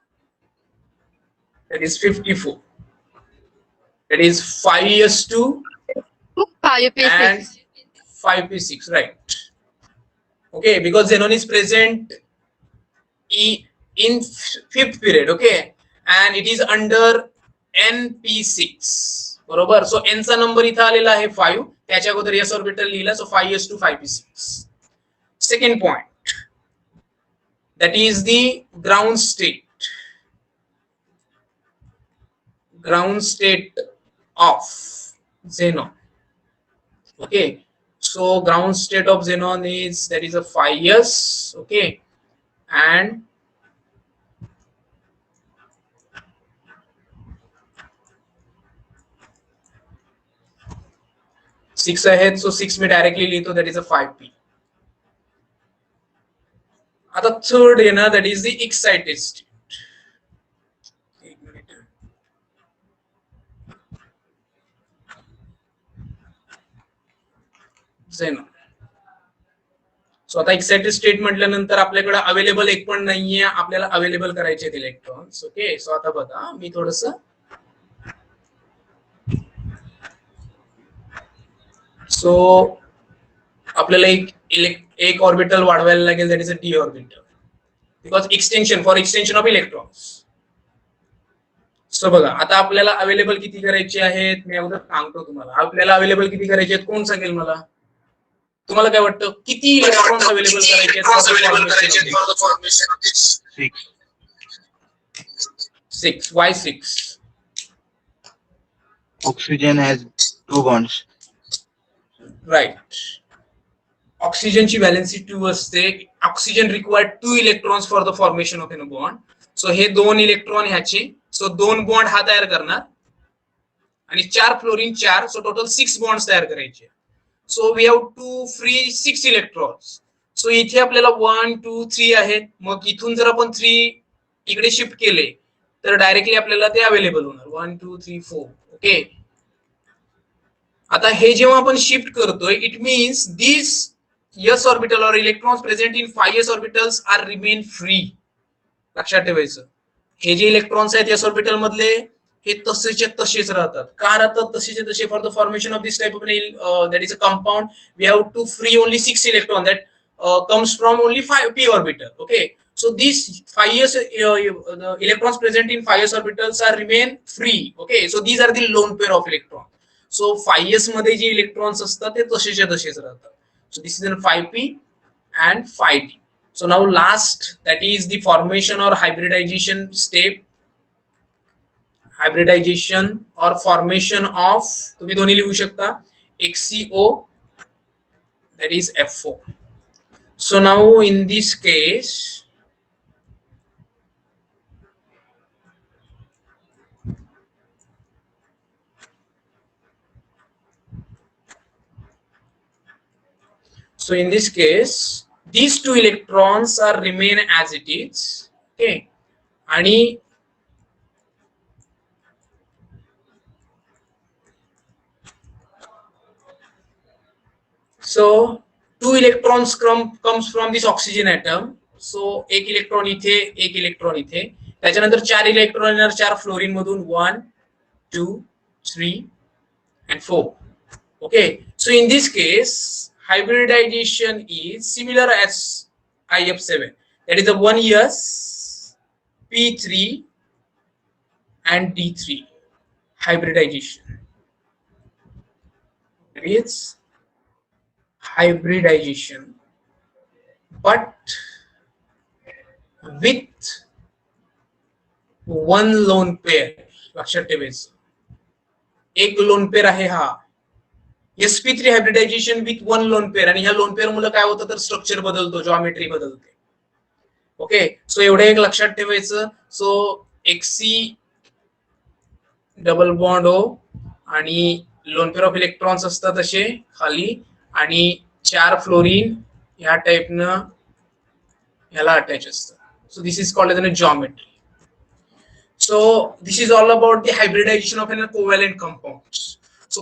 that is 54. That is 5s2 5p6. and 5p6, right? Okay, because xenon is present in fifth period, okay, and it is under np6, बरोबर. So n चा number इथं आलेला आहे 5, त्याच्या अगोदर s ऑर्बिटल लिहिला, so 5s2 5p6. Second point, that is the ground state of xenon. Okay, so ground state of xenon is, that is a 5s, okay, and six आहेत, so 6 मी directly लिहितो, that is a 5p. आता third येणार, that is the excited state. Xenon. So आता excited state म्हटल्यानंतर आपल्याकडे available एक पण नाहीये, आपल्याला अवेलेबल करायचे आहेत इलेक्ट्रॉन्स. ओके, सो आता बघा, मी थोडस सो आपल्याला एक एक ऑर्बिटल वाढवायला लागेल, that is a D orbital, because extension of electrons. So बघा, आता आपल्याला अवेलेबल किती करायचे आहेत, मी अगोदर सांगतो तुम्हाला. आपल्याला अवेलेबल किती करायचे आहेत, कोण सांगेल मला? तुम्हाला काय वाटतं, किती इलेक्ट्रॉन्स अवेलेबल करायचे आहेत? 6. Why 6? Oxygen has 2 bonds. राईट. ऑक्सिजनची व्हॅलेन्सी 2 असते. Oxygen required 2 electrons for the formation of an bond. So हे 2 इलेक्ट्रॉन ह्याचे, सो 2 बॉन्ड हा तयार करणार आणि 4 फ्लोरीन 4, सो टोटल 6 बॉन्ड्स तयार करायचे. So we have to free 6 electrons. So इथे आपल्याला 1 2 3 आहेत. मग इथून जर आपण 3 इकडे शिफ्ट केले तर डायरेक्टली आपल्याला ते अवेलेबल होणार 1 2 3 4. ओके, आता हे जेव्हा आपण शिफ्ट करतोय, it means this s orbital और electrons present in 5s orbitals are remain free. लक्षात ठेवायचं, हे जे इलेक्ट्रॉन्स आहेत s ऑर्बिटल मधले, हे तसेचे तसेच राहतात. का राहतात तसेचे तसे? For the formation of this type of that is a compound we have to free only 6 electron that comes from only 5 p orbital. Okay, so these 5s electrons present in 5s orbitals are remain free. Okay, so these are the lone pair of electron. So 5s मध्ये जे electrons असतात ते तसेच्या तसेच राहतात. So this is in 5p and 5d. So now last, that is the formation or hybridization step. Hybridization or formation of, तुम्ही दोन्ही लिहू शकता, HCO, that is F4. So now in this case, these 2 electrons are remain as it is. Okay, आणि so 2 electrons comes from this oxygen atom. So एक electron इथे, एक electron इथे, त्याच्यानंतर 4 इलेक्ट्रॉन येणार 4 फ्लोरीन मधून 1 2 3 and 4. Okay, so in this case hybridization is similar as IF7, that is the 1s P3 and D3 hybridization. It's hybridization but with one lone pair. लक्षात ठेवायचं, एक लोन पेअर आहे हा sp3 hybridisation with one loan pair. आणि ह्या lone pair मुळे काय होतं तर स्ट्रक्चर बदलतो, जॉमेट्री बदलते. ओके, सो एवढं एक लक्षात ठेवायचं. So XC double bond O आणि लोन पेअर ऑफ इलेक्ट्रॉन्स असतात असे खाली, आणि 4 फ्लोरीन ह्या टाइपनं ह्याला अटॅच असतं. So this is called as a geometry. So this is all about the hybridization of a covalent compounds. So